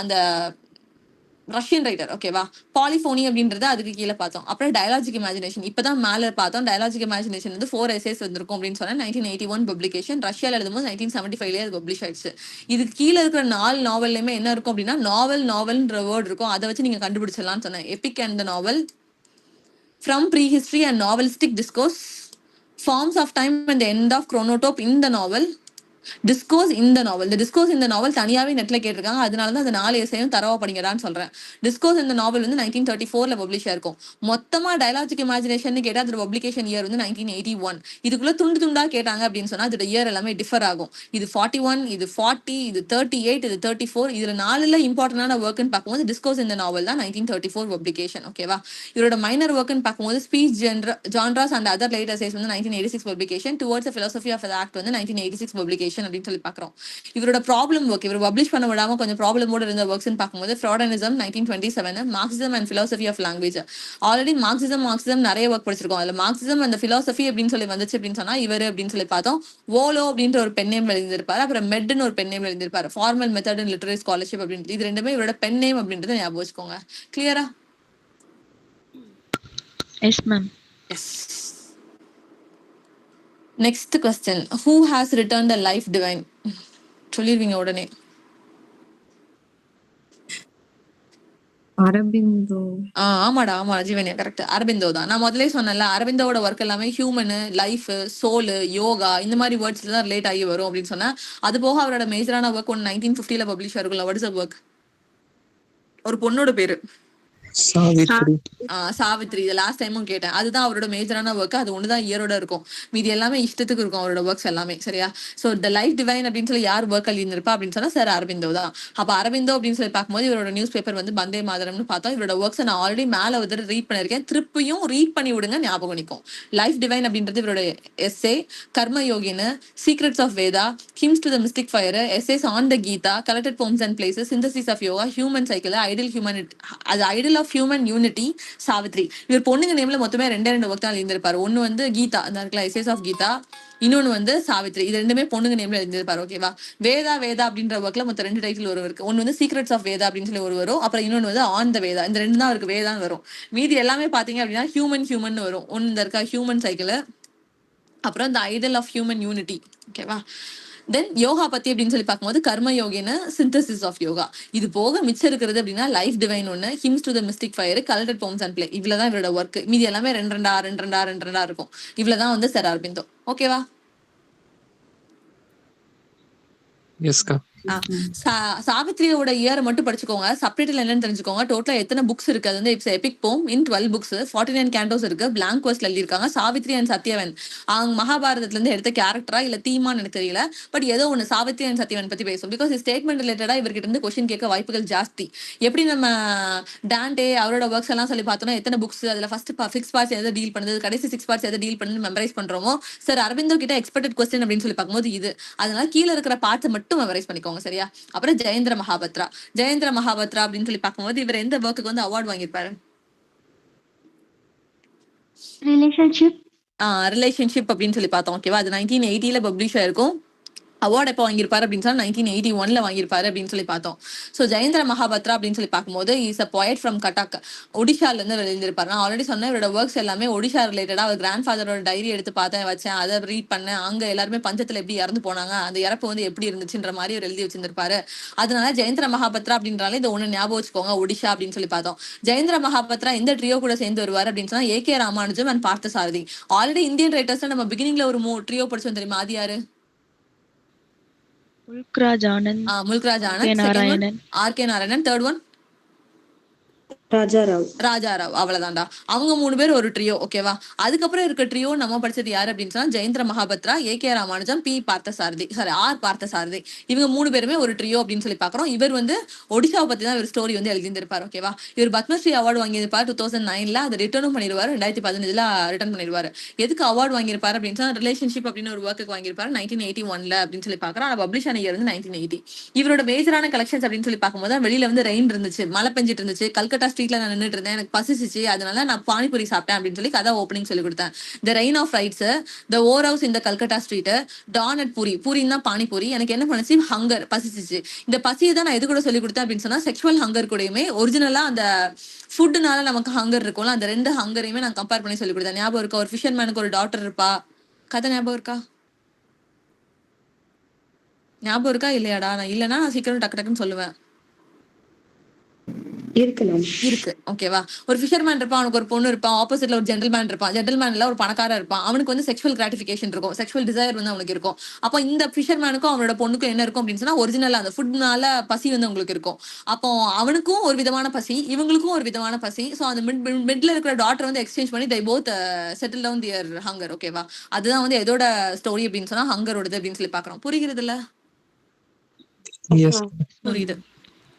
அந்த ரஷ்யன் ரைட்டர், ஓகேவா? பாலிஃபோனி அப்படின்றத அதுக்கு கீழே பார்த்தோம். அப்புறம் டயலாஜிக் இமேஜினேஷன் இப்பதான் மேல பார்த்தோம். டயலாஜிக் இமேஜினேஷன் வந்து 4 essays வந்திருக்கும் அப்படின்னு சொன்னா 1981 பப்ளிகேஷன். ரஷ்யால எழுதும்போது 1975 அது பப்ளிஷ் ஆயிடுச்சு. இதுக்கு கீழே இருக்கிற 4 நாவல்லையுமே என்ன இருக்கும் அப்படின்னா நாவல்ன்ற வேர்ட் இருக்கும். அதை வச்சு நீங்க கண்டுபிடிச்சிடலாம்னு சொன்னேன். Epic and the novel, from prehistory and novelistic discourse, forms of time and the and of chronotope in the novel, discourse இந்த நாவல். இந்த டிஸ்கோர்ஸ் இந்த நாவல் தனியாவே நெட்ல கேட்டிருக்காங்க. அதனாலதான் அந்த 4 எஸ்ஸையும் தரவா படிங்கடான்னு சொல்றேன். டிஸ்கோர்ஸ் இந்த நாவல் வந்து 1934 பப்ளிஷ் ஆயிருக்கும். மொத்தமா டயலாஜிக் இமேஜினேஷன் கேட்டா அதோட பப்ளிகேஷன் இயர் வந்து 1981. இதுக்குள்ள துண்டு துண்டா கேட்டாங்க அப்படின்னு சொன்னா அதோட இயர் எல்லாமே டிஃபர் ஆகும். இது 41, இது 40, இது 38, இது 34. இதுல 4ல இம்பார்ட்டன்டான ஒர்க்னு பார்க்கும்போது டிஸ்கோர்ஸ் இந்த நாவல் தான் 1934 பப்ளிகேஷன், ஓகேவா? இவரோட மைனர் ஒர்க்னு பார்க்கும்போது speech genres and other late essays வந்து 1986 publication. Towards the philosophy of the act வந்து 1986 பப்ளிகேஷன் அப்படின்னு சொல்லி பாக்குறோம். இவரோட ப்ராப்ளம் ஒர்க், இவர் பப்ளிஷ் பண்ண விடாம கொஞ்சம் ப்ராப்ளமோட இருந்த ஒர்க்ஸ் பார்க்கும்போது ஃப்ராடனிசம் 1927, Marxism and philosophy of language. Already Marxism நிறைய ஒர்க் படிச்சிருக்கோம். அதுல மார்க்சிசம் அந்த philosophy அப்படின்னு சொல்லி வந்துச்சு அப்படின்னு சொன்னா இவர் அப்படின்னு சொல்லி பார்த்தோம். ஓலோ அப்படின்ற ஒரு பென் நேம் எழுதியிருப்பாரு. அப்புறம் மெட்னு ஒரு பென் நேம் எழுதியிருப்பாரு. Formal method and literary scholarship அப்படின்றது இது ரெண்டுமே இவரோட பென் நேம் அப்படின்றத ஞாபகம் வச்சுக்கோங்க. கிளியரா? Yes ma'am. Yes. Next question, who has written the life divine? சொல்லிருவீங்க உடனே. அரபிந்தோ. ஆமாடா ஆமா ஜீவனியா கரெக்ட். அரபிந்தோ தான். நான் முதல்ல சொன்னேன்ல, அரபிந்தோட ஒர்க் எல்லாமே ஹியூமனு, லைஃப், சோலு, யோகா இந்த மாதிரி வேர்ட்ஸ்ல தான் ரிலேட் ஆகி வரும் அப்படின்னு சொன்னேன். அது போக அவரோட மேஜரான ஒர்க் ஒன்று 1950 பப்ளிஷ் ஆயிருக்குல்ல. What is a work? ஒரு பொண்ணோட பேரு சாவித்ரி. சாவித்ரி. இதை லாஸ்ட் டைமும் கேட்டேன். அதுதான் அவரோட மேஜரான ஒர்க். அது ஒண்ணுதான் இயரோட இருக்கும். மீதி எல்லாமே இஷ்டத்துக்கு இருக்கும் அவரோட ஒர்க்ஸ் எல்லாமே. சரியா? சோ த லைஃப் டிவைன் அப்படின்னு சொல்லி யார் ஒர்க் எழுதியிருப்பா அப்படின்னு சொன்னா சார் அரபிந்தோ தான். அப்ப அரபிந்தோ அப்படின்னு சொல்லி பார்க்கும்போது இவரோட நியூஸ் பேப்பர் வந்து வந்தே மாதரம்னு பார்த்தோம். இவரோட ஒர்க்ஸ் நான் ஆல்ரெடி மேல வந்து ரீட் பண்ணிருக்கேன். திருப்பியும் ரீட் பண்ணி விடுங்க, ஞாபகம் நிற்கும். லைஃப் டிவைன் அப்படின்றது இவரோட எஸ்ஸே, கர்ம யோகின்னு, secrets of Veda, hymns to the mystic fire, essays on the Gita, collected poems and places, synthesis of yoga, human cycle, ideal humanity, அது ideal of human unity, Savitri. இவர் பொண்ணுங்க நேம்ல மொத்தமே 2 ஒர்க் தான் எழுந்திருப்பாரு. ஒன்னு வந்து கீதா, அந்த இருக்குல்ல எஸ்ஏஸ் ஆஃப் கீதா, இன்னொன்னு வந்து சாவித்ரி. இது ரெண்டுமே பொண்ணுங்க நேம்ல எழுந்திருப்பாரு. ஓகேவா? வேதா அப்படின்ற ஒர்க்ல மொத்தம் 2 டைட்டில் வரும் இருக்கு. ஒன்னு வந்து சீக்ரெட்ஸ் ஆஃப் வேதா அப்படின்னு சொல்லி ஒரு வரும். அப்புறம் இன்னொன்னு வந்து ஆன் த வேதா. இந்த 2 தான் இருக்கு வேதான் வரும். மீதி எல்லாமே பாத்தீங்க அப்படின்னா ஹியூமன் வரும். ஒன்னு இந்த இருக்கா ஹியூமன் சைக்கிள், அப்புறம் இந்த ஐடல் ஆஃப் ஹியூமன் யூனிட்டி. ஓகேவா? தென் யோகா பத்தி அப்படின்னு சொல்லி பார்க்கும்போது கர்ம யோகின்னு, சிந்தசிஸ் ஆஃப் யோகா. இது போக மிச்சம் இருக்கிறது அப்படின்னா லைஃப் டிவைன் ஒன்னு, hymns to the mystic fire, collected poems and play. இவ்வளவுதான் இவரோட ஒர்க். மீதி எல்லாமே 2 இருக்கும். இவ்வளவுதான் வந்து சார் அரபிந்தோ. ஓகேவா? எஸ்கா. சாவித்ரியோட இயரை மட்டும் படிச்சுக்கோங்க. சப்டைட்டில் என்னன்னு தெரிஞ்சுக்கோங்க. டோட்டலா எத்தனை புக்ஸ் இருக்கு? அது வந்து இட்ஸ் எபிக் போம் இன் 12 புக்ஸ், 49 கேண்டோஸ் இருக்கு. பிளாங்க் வெர்ஸ்ல எழுதிருக்காங்க. சாவித்ரி அண்ட் சத்யவன் அவங்க மகாபாரதத்துல இருந்து எடுத்த கேரக்டரா இல்ல தீமான்னு எனக்கு தெரியல. பட் ஏதோ ஒன்னு சாவித்ரி அண்ட் சத்யவன் பத்தி பேசும். பிகாஸ் ஸ்டேட்மெண்ட் ரிலேட்டடா இவர்கிட்ட இருந்து கொஸ்டின் கேட்க வாய்ப்புகள் ஜாஸ்தி. எப்படி நம்ம டாண்டே அவரோட ஒர்க்ஸ் எல்லாம் சொல்லி பார்த்தோம்னா எத்தனை புக்ஸ், அதுல ஃபர்ஸ்ட் 6 பார்ட்ஸ் எதை டீல் பண்ணுது, கடைசி 6 பார்ட்ஸ் எதை டீல் பண்ணுது மெமரைஸ் பண்றோமோ. சார் அரவிந்தோ கிட்ட எக்ஸ்பெக்டட் கொஸ்டின் அப்படின்னு சொல்லி பார்க்கும்போது இது. அதனால கீழே இருக்கிற பார்ட்ஸ் மட்டும் மெமரைஸ் பண்ணிக்கோங்க. சரியா? அப்புறம் ஜெயேந்திர மகாபத்ரா அப்படின்னு சொல்லி பார்க்கும்போது இவர் எந்த ஒர்க்குக்கு வந்து அவார்ட் வாங்கியிருப்பாரு? ரிலேஷன்ஷிப் அப்படின்னு சொல்லி பார்த்தோம். ஓகேவா? அது 1980 பப்ளிஷ் ஆயிருக்கும். அவார்ட் எப்போ வாங்கியிருப்பாரு அப்படின்னு சொன்னா 1981 வாங்கியிருப்பாரு அப்படின்னு சொல்லி பார்த்தோம். ஸோ ஜெயேந்திர மகாபத்ரா அப்படின்னு சொல்லி பார்க்கும்போது is a poet from Cuttack, ஒடிஷால இருந்து எழுந்திருப்பாரு. நான் ஆல்ரெடி சொன்னேன் இவரோட ஒர்க்ஸ் எல்லாமே ஒடிஷா ரிலேட்டடா. அவர் கிராண்ட் ஃபாதரோட டைரி எடுத்து பார்த்தேன், வச்சேன், அதை ரீட் பண்ணேன். அங்க எல்லாருமே பஞ்சத்துல எப்படி இறந்து போனாங்க, அந்த இறப்பு வந்து எப்படி இருந்துச்சுன்ற மாதிரி அவர் எழுதி வச்சிருந்திருப்பாரு. அதனால ஜெயேந்திர மகாபத்ரா அப்படின்றாலே இது ஒண்ணு ஞாபகம் வச்சுக்கோங்க, ஒடிஷா அப்படின்னு சொல்லி பார்த்தோம். ஜெயேந்திர மகாபத்ரா எந்த ட்ரியோ கூட சேர்ந்து வருவார் அப்படின்னு சொன்னா AK Ramanujan and Parthasarathy. Already Indian writers நம்ம பிகினிங்ல ஒரு ட்ரியோ படிச்சோம் தெரியுமா? அது யாரு? Mulk Raj Anand, RK. Narayanan. Third one Raja Rao. அவ்வளவுதான்டா. அவங்க 3 பேர் ஒரு ட்ரியோ. ஓகேவா? அதுக்கப்புறம் இருக்க ட்ரியோ நம்ம படிச்சது யாரு அப்படின்னு சொன்னா ஜெயேந்திர மகாபத்ரா, ஏகே ராமானுஜம், ஆர் பார்த்தசாரதி. இவங்க 3 பேருமே ஒரு ட்ரியோ அப்படின்னு சொல்லி பாக்குறோம். இவர் வந்து ஒடிஷாவை பத்தி தான் இவர் ஸ்டோரி வந்து எழுதியிருப்பார். ஓகேவா? இவர் பத்மஸ்ரீ அவார்டு வாங்கியிருப்பார் 2009. அதை ரிட்டர்னும் பண்ணிடுவாரு. 2015 ரிட்டர்ன் பண்ணிடுவாரு. எதுக்கு அவார்டு வாங்கியிருப்பாரு அப்படின்னு சொன்னா ரிலேஷன்ஷிப் அப்படின்னு ஒரு ஒர்க்கு வாங்கியிருப்பாரு 1981 அப்படின்னு சொல்லி பாக்குறோம். ஆனா பப்ளிஷ் ஆன இயர் வந்து 1980. இவரோட மேஜரான கலெக்ஷன்ஸ் அப்படின்னு சொல்லி பார்க்கும்போது வெளியில வந்து ரெயின் இருந்துச்சு, மழை பெஞ்சிட்டு இருந்துச்சு, கல்கட்டா ஸ்ட்ரீட்ல நான் நின்றுட்டு இருந்தேன், எனக்கு பசிச்சிச்சு, அதனால நான் பானிபூரி சாப்பிட்டேன் அப்படின்னு சொல்லி கதை ஓப்பனிங் சொல்லி கொடுத்தேன். The rain of rights, the over house இந்த Calcutta street, don at puri, பூரின்னு தான் பானிபூரி. எனக்கு என்ன பண்ணுச்சு, ஹங்கர், பசிச்சிச்சு. இந்த பசியை தான் நான் எது கூட சொல்லி கொடுத்தேன் அப்படின்னு சொன்னா செக்ஷுவல் ஹங்கர் கூடயுமே ஒரிஜினலா அந்த ஃபுட்டுனால நமக்கு ஹங்கர் இருக்கும்ல, அந்த 2 ஹங்கரையுமே நான் கம்பேர் பண்ணி சொல்லி கொடுத்தேன். ஞாபகம் இருக்கா? ஒரு ஃபிஷர்மேனுக்கு ஒரு டாட்டர் இருப்பா, கதை ஞாபகம் இருக்கா? ஞாபகம் இருக்கா இல்லையாடா? நான் இல்லைன்னா நான் சீக்கிரம் டக்குன்னு சொல்லுவேன். இருக்கு. ஓகேவா? ஒரு ஃபிஷர்மேன் இருப்பான், அவனுக்கு ஒரு பொண்ணு இருப்பான், ஆப்போசிட்ல ஒரு ஜென்டல்மேன் இருப்பான். ஜென்டல்மேன்ல ஒரு பணக்காரர் இருப்பான். அவனுக்கு வந்து செக்ஷுவல் கிராட்டிஃபிகேஷன் இருக்கும், செக்ஷுவல் டிசைர் வந்து அவனுக்கு இருக்கும். அப்போ இந்த ஃபிஷர்மேனுக்கும் அவனோட பொண்ணுக்கும் என்ன இருக்கும் அப்படின்னு சொன்னா ஒரிஜினலா அந்த ஃபுட்னால பசி வந்து உங்களுக்கு இருக்கும். அப்போ அவனுக்கும் ஒரு விதமான பசி, இவங்களுக்கும் ஒரு விதமான பசி. ஸோ அந்த மிட்ல இருக்கிற டாட்டர் வந்து எக்ஸ்சேஞ்ச் பண்ணி they both settle down their hunger. ஓகேவா? அதுதான் வந்து எதோட ஸ்டோரி அப்படின்னு சொன்னா ஹங்கரோடது அப்படின்னு சொல்லி பாக்குறோம். புரிகிறது இல்ல? புரியுது.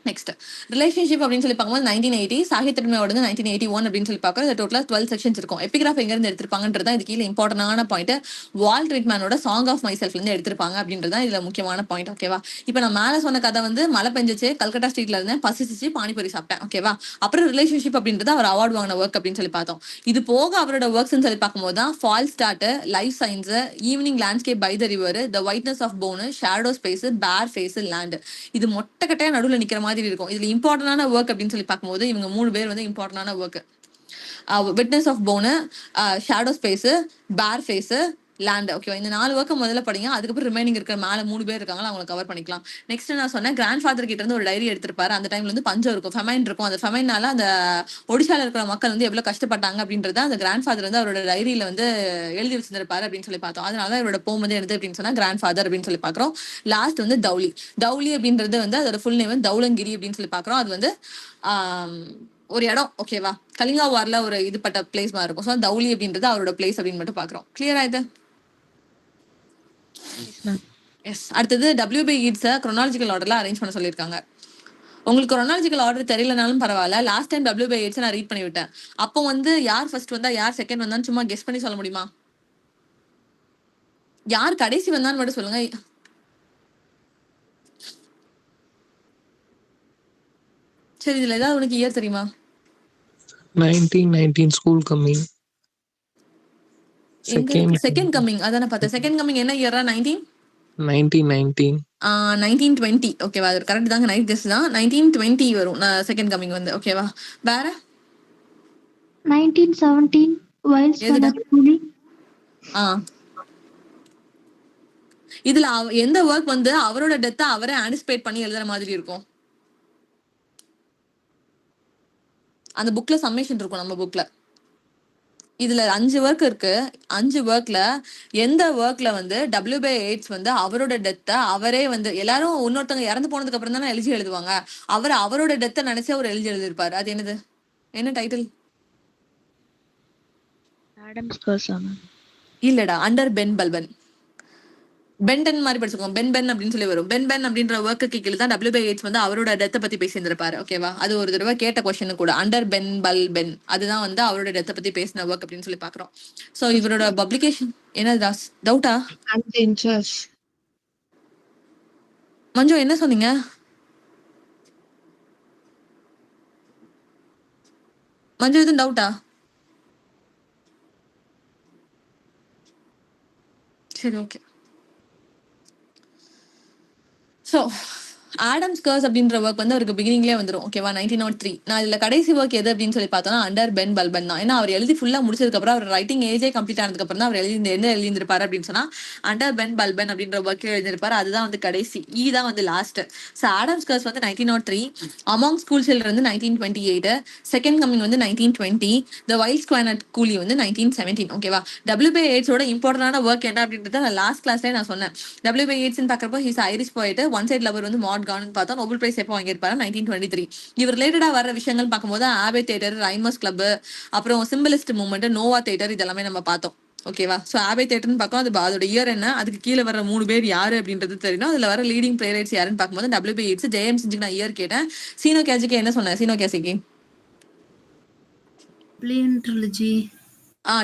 நெக்ஸ்ட் ரிலேஷன்ஷிப் அப்படின்னு சொல்லி பார்க்கும்போது 1980, சாகித்யமயோட 1981 அப்படின்னு சொல்லி பார்க்குறோம். இது டோட்டலா 12 செக்ஷன்ஸ் இருக்கும். எபிகிராஃப் எங்க இருந்து எடுத்திருப்பாங்கன்றது இது கீழே இம்பார்ட்டன்டான பாயிண்ட். வால்ட் விட்மேனோட சாங் ஆஃப் மை செல்ஃப்ல இருந்து எடுத்திருப்பாங்க அப்படின்றதான் இதுல முக்கியமான பாயிண்ட். ஓகேவா? இப்போ நான் மேல சொன்ன கதை வந்து மழை பெஞ்சிச்சு, கல்கட்டா ஸ்ட்ரீட்ல இருந்தேன், பசிச்சு, பானிபூரி சாப்பிட்டேன். ஓகேவா? அப்புறம் ரிலேஷன்ஷிப் அப்படின்றது அவர் அவார்டு வாங்கின ஒர்க் அப்படின்னு சொல்லி பார்த்தோம். இது போக அவரோட ஒர்க்ஸ் சொல்லி பார்க்கும்போது தான் fall start, life science, evening landscape by the river, the whiteness of bone, shadow space, bare face, land. இது மொட்டை கட்டையா நடுவில் நிக்கிற மாதிரி இருக்கும். இதுல இம்பார்ட்டன்டான ஒர்க் அப்படின்னு சொல்லி பார்க்கும்போது இவங்க 3 பேர் வந்து இம்பார்ட்டன்டான work. Witness of bone, shadow space, bare face, land. ஓகேவா, இந்த 4 ஒர்க்கை முதல்ல படிங்க. அதுக்கப்புறம் ரிமைனிங் இருக்கிற மேலே 3 பேர் இருக்காங்களா அவங்களை கவர் பண்ணிக்கலாம். நெக்ஸ்ட் நான் சொன்னேன், கிராண்ட் ஃபாதர் கிட்ட இருந்து ஒரு டைரி எடுத்திருப்பாரு. அந்த டைம்ல வந்து பஞ்சம் இருக்கும், ஃபெமைன் இருக்கும். அந்த ஃபெமைனால அந்த ஒடிஷால இருக்கிற மக்கள் வந்து எவ்வளவு கஷ்டப்பட்டாங்க அப்படின்றத அந்த கிராண்ட் ஃபாதர் வந்து அவரோட டைரியில வந்து எழுதி வச்சிருந்திருப்பாரு அப்படின்னு சொல்லி பார்த்தோம். அதனால இவரோட போம் வந்து எடுத்து அப்படின்னு சொன்னா கிராண்ட் ஃபாதர் அப்படின்னு சொல்லி பாக்குறோம். லாஸ்ட் வந்து தௌலி. தௌலி அப்படின்றது வந்து அதோட ஃபுல் நேம் வந்து தௌலங்கிரி அப்படின்னு சொல்லி பாக்குறோம். அது வந்து ஒரு இடம். ஓகேவா, கலிங்கா வார்ல ஒரு இதுப்பட்ட பிளேஸ் மாதிரி இருக்கும். ஸோ தௌலி அப்படின்றது அவரோட பிளேஸ் அப்படின்னு மட்டும் பாக்குறோம். கிளியர் ஆயிடுது? எஸ். அடுத்தது WB ஈட்ஸை குரோனாலஜிக்கல் ஆர்டர்ல அரேஞ்ச் பண்ண சொல்லியிருக்காங்க. உங்களுக்கு குரோனாலஜிக்கல் ஆர்டர் தெரியலனாலும் பரவாயில்ல, லாஸ்ட் டைம் WB ஈட்ஸை நான் ரீட் பண்ணி விட்டேன். அப்போ வந்து யார் ஃபர்ஸ்ட் வந்தா யார் செகண்ட் வந்தான்னு சும்மா கெஸ் பண்ணி சொல்ல முடியுமா? யார் கடைசி வந்தான்னு மட்டும் சொல்லுங்க. சரி, இதுல ஏதாவது உனக்கு இயர் தெரியுமா? 1919 ஸ்கூல் கம்மிங். செகண்ட் கம்மிங் அதான பார்த்தேன். செகண்ட் கம்மிங் என்ன இயரா? 1919. 1920. ஓகேவா, அது கரெக்ட் தாங்க. நைட் கெஸ் தான். 1920 வரும் செகண்ட் கம்மிங் வந்து. ஓகேவா, வேற 1917 வைல்ட் எதுடா? கூலி. இதுல எந்த ஒர்க் வந்து அவரோட டெத்தை அவரே ஆன்டிசிபேட் பண்ணி எழுதுற மாதிரி இருக்கும்? அந்த புக்ல சம்மேஷன் இருக்கும், நம்ம புக்ல. இதுல 5 ஒர்க் இருக்கு. 5 ஒர்க்ல எந்த ஒர்க்ல வந்து WB ஈட்ஸ் வந்து அவரோட டெத்தை அவரே வந்து, எல்லாரும் இன்னொருத்தவங்க இறந்து போனதுக்கு அப்புறம் தானே எழுதி எழுதுவாங்க, அவரோட டெத்தை நினைச்சு அவர் எழுதி எழுதிருப்பாரு. அது என்னது? என்ன டைட்டில்? ஆடம்ஸ் கர்ஸ். இல்லடா, அண்டர் பென் பல்பன். பென்டன் மாதிரி படிச்சுக்கோங்க. பென் அப்படின்னு சொல்லி வரும். பென் அப்படின்ற ஒர்க்கு கீழே தான் WB ஈட்ஸ் வந்து அவரோட டெத்தை பத்தி பேசியிருந்திருப்பாரு. ஓகேவா, அது ஒரு தடவை கேட்ட கொஸ்டின் கூட. அண்டர் பென் பல்பன் அதுதான் வந்து அவரோட டெத்தை பத்தி பேசின ஒர்க் அப்படின்னு சொல்லி பாக்குறோம். சோ இவரோட பப்ளிகேஷன் என்ன டவுட்டா? 5 inches. மஞ்சு என்ன சொன்னீங்க? மஞ்சு எதுவும் டவுட்டா? சரி, ஓகே. ஸோ ஆடம்ஸ் கர்ஸ் அப்படின்ற ஒர்க் வந்து அவருக்கு பிகினிங்லேயே வந்துடும். ஓகேவா, 1903. நான் இதுல கடைசி ஒர்க் எது அப்படின்னு சொல்லி பார்த்தோம்னா அண்டர் பென் பல்பன் தான். ஏன்னா அவர் எழுதி ஃபுல்லா முடிச்சதுக்கு அப்புறம், அவர் ரைட்டிங் ஏஜே கம்ப்ளீட் ஆனதுக்கு அப்புறம் தான் அவர் என்ன எழுதியிருப்பாரு அப்படின்னு சொன்னா அண்டர் பென் பல்பன் அப்படின்ற ஒர்க் எழுதியிருப்பாரு. அதுதான் வந்து கடைசி. தான் வந்து லாஸ்ட். ஸோ ஆடம்ஸ் கர்ஸ் வந்து 1903, அமாங் ஸ்கூல் சில்ட்ரன் வந்து 1928, செகண்ட் கமிங் வந்து 1920, த வைல்ட் ஸ்குவானட் கூலி வந்து 1917. ஓகேவா, WB ஈட்ஸோட இம்பார்ட்டன்டான ஒர்க் என்ன அப்படின்றத நான் லாஸ்ட் கிளாஸ்லேயே நான் சொன்னேன். WB ஈட்ஸ்ன்னு பார்க்குறப்போ ஹிஸ் ஐரிஷ் போயிட்டு ஒன் சைட் லவர் வந்து மாட் கான் பார்த்தா நோபல் பிரைஸ் எப்போ வாங்கியிருப்பாரு? 1923. இவர் ரிலேட்டடா வர விஷயங்கள் பார்க்கும்போது ஆபே தியேட்டர், ரைமர்ஸ் கிளப், அப்புறம் சிம்பிளிஸ்ட் மூவ்மெண்ட், நோவா தியேட்டர் இதெல்லாமே நம்ம பார்த்தோம். ஓகேவா, ஸோ ஆபே தியேட்டர்னு பார்க்கும். அதோட இயர் என்ன, அதுக்கு கீழே வர 3 பேர் யாரு அப்படின்றது தெரியணும். அதுல வர லீடிங் பிளேயர்ஸ் யாருன்னு பார்க்கும்போது WB ஈட்ஸ், ஜேஎம் சிஞ்சுக்கு நான் இயர் கேட்டேன். சீனோ கேஜிக்கு என்ன சொன்னேன்? சீனோ கேசிக்கு டப்ளின் ட்ரிலஜி.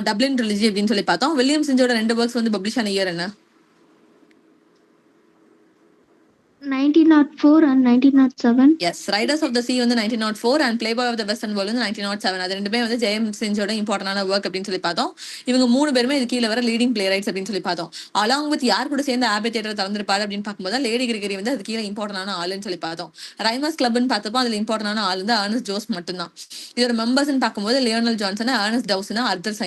டப்ளின் ட்ரிலஜி அப்படின்னு சொல்லி பார்த்தோம். வில்லியம் சிஞ்சோட 2 ஒர்க்ஸ் வந்து பப்ளிஷ் ஆன இயர் என்ன? 1904 and 1907. Yes, riders of the sea வந்து 1904 and playboy of the western world வந்து 1907. அது ரெண்டுமே வந்து ஜேஎம் சிஞ்சோட இம்பார்ட்டன்டான ஒர்க் அப்படின்னு சொல்லி பார்த்தோம். இவங்க 3 பேருமே இது கீழே வர லீடிங் பிளே ரைட்ஸ் அப்படின்னு சொல்லி பார்த்தோம். அலாங் வித் யார் கூட சேர்ந்து ஆபே தியேட்டர் திறந்திருப்பாரு அப்படின்னு பார்க்கும்போது லேடி கிரிகரி வந்து அது கீழே இம்பார்ட்டன்டான ஆளுன்னு சொல்லி பார்த்தோம். ரைமர்ஸ் கிளப்னு பார்த்தப்போ அதுல இம்பார்ட்டன்டான ஆள் வந்து அர்னஸ்ட் ஜோஸ் மட்டும்தான். இதோட மெம்பர்ஸ் பார்க்கும்போது Lionel Johnson, Ernest Dowson, Arthur